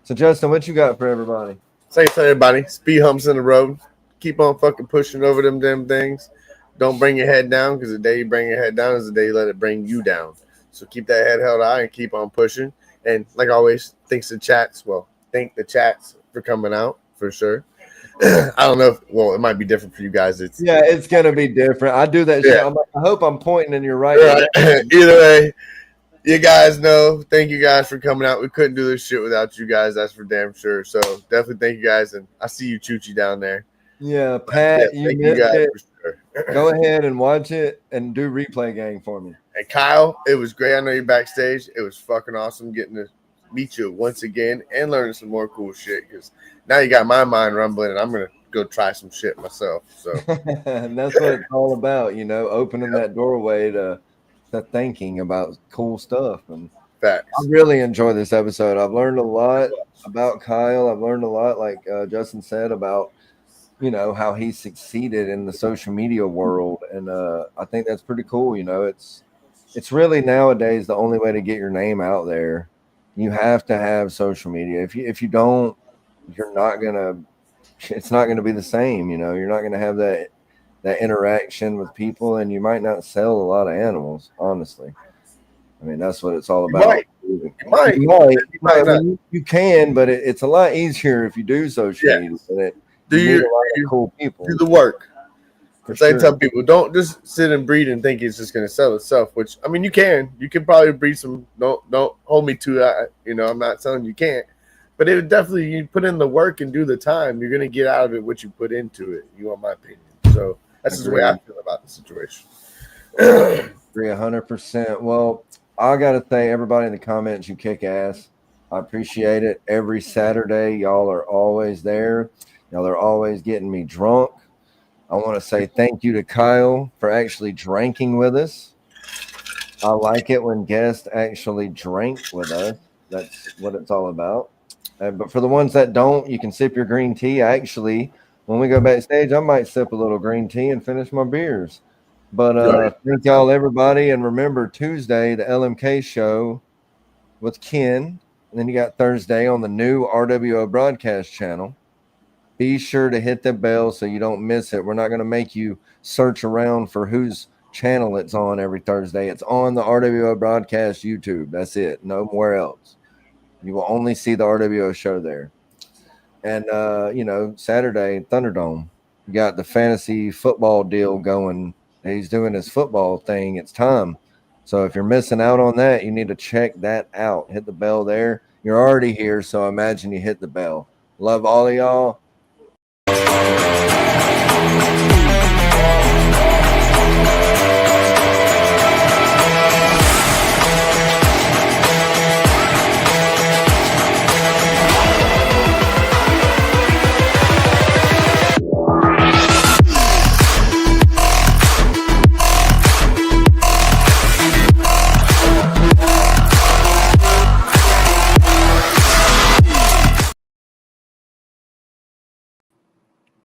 So, Justin, what you got for everybody? Thanks to everybody. Speed humps in the road. Keep on fucking pushing over them damn things. Don't bring your head down, because the day you bring your head down is the day you let it bring you down. So keep that head held high and keep on pushing. And like always, thank the chats for coming out for sure. I don't know it might be different for you guys. It's gonna be different. I do that shit. I hope I'm pointing in your right. Either way, you guys know. Thank you guys for coming out. We couldn't do this shit without you guys. That's for damn sure. So definitely thank you guys, and I see you, Choochie, down there. Yeah, Pat, you missed it. For sure. Go ahead and watch it and do replay gang for me. And Kyle, it was great. I know you're backstage. It was fucking awesome getting to meet you once again and learning some more cool shit, because now you got my mind rumbling, and I'm going to go try some shit myself. So and that's what it's all about, you know, opening that doorway to thinking about cool stuff. And facts. I really enjoy this episode. I've learned a lot about Kyle. I've learned a lot, like Justin said, about, you know, how he succeeded in the social media world. And I think that's pretty cool. You know, it's really nowadays the only way to get your name out there. You have to have social media. If you don't, you're not gonna. It's not gonna be the same. You know, you're not gonna have that interaction with people, and you might not sell a lot of animals. Honestly, I mean that's what it's all about. You might. You can, but it's a lot easier if you do social media. Do cool people. Do the work. For I sure. tell people, don't just sit and breed and think it's just going to sell itself. Which, I mean, you can probably breed some. Don't hold me to that. You know, I'm not telling you can't, but it would definitely, you put in the work and do the time, you're going to get out of it what you put into it. You want my opinion? So that's just the way I feel about the situation. Agree 100%. Well, I got to say, everybody in the comments, you kick ass. I appreciate it. Every Saturday, y'all are always there. Y'all are always getting me drunk. I want to say thank you to Kyle for actually drinking with us. I like it when guests actually drink with us. That's what it's all about. But for the ones that don't, you can sip your green tea. Actually, when we go backstage, I might sip a little green tea and finish my beers. But thank y'all, everybody. And remember, Tuesday, the LMK show with Ken. And then you got Thursday on the new R.W.O broadcast channel. Be sure to hit the bell so you don't miss it. We're not going to make you search around for whose channel it's on every Thursday. It's on the R.W.O broadcast YouTube. That's it. Nowhere else. You will only see the R.W.O show there. And, you know, Saturday, Thunderdome. got the fantasy football deal going. He's doing his football thing. It's time. So if you're missing out on that, you need to check that out. Hit the bell there. You're already here, so imagine you hit the bell. Love all of y'all.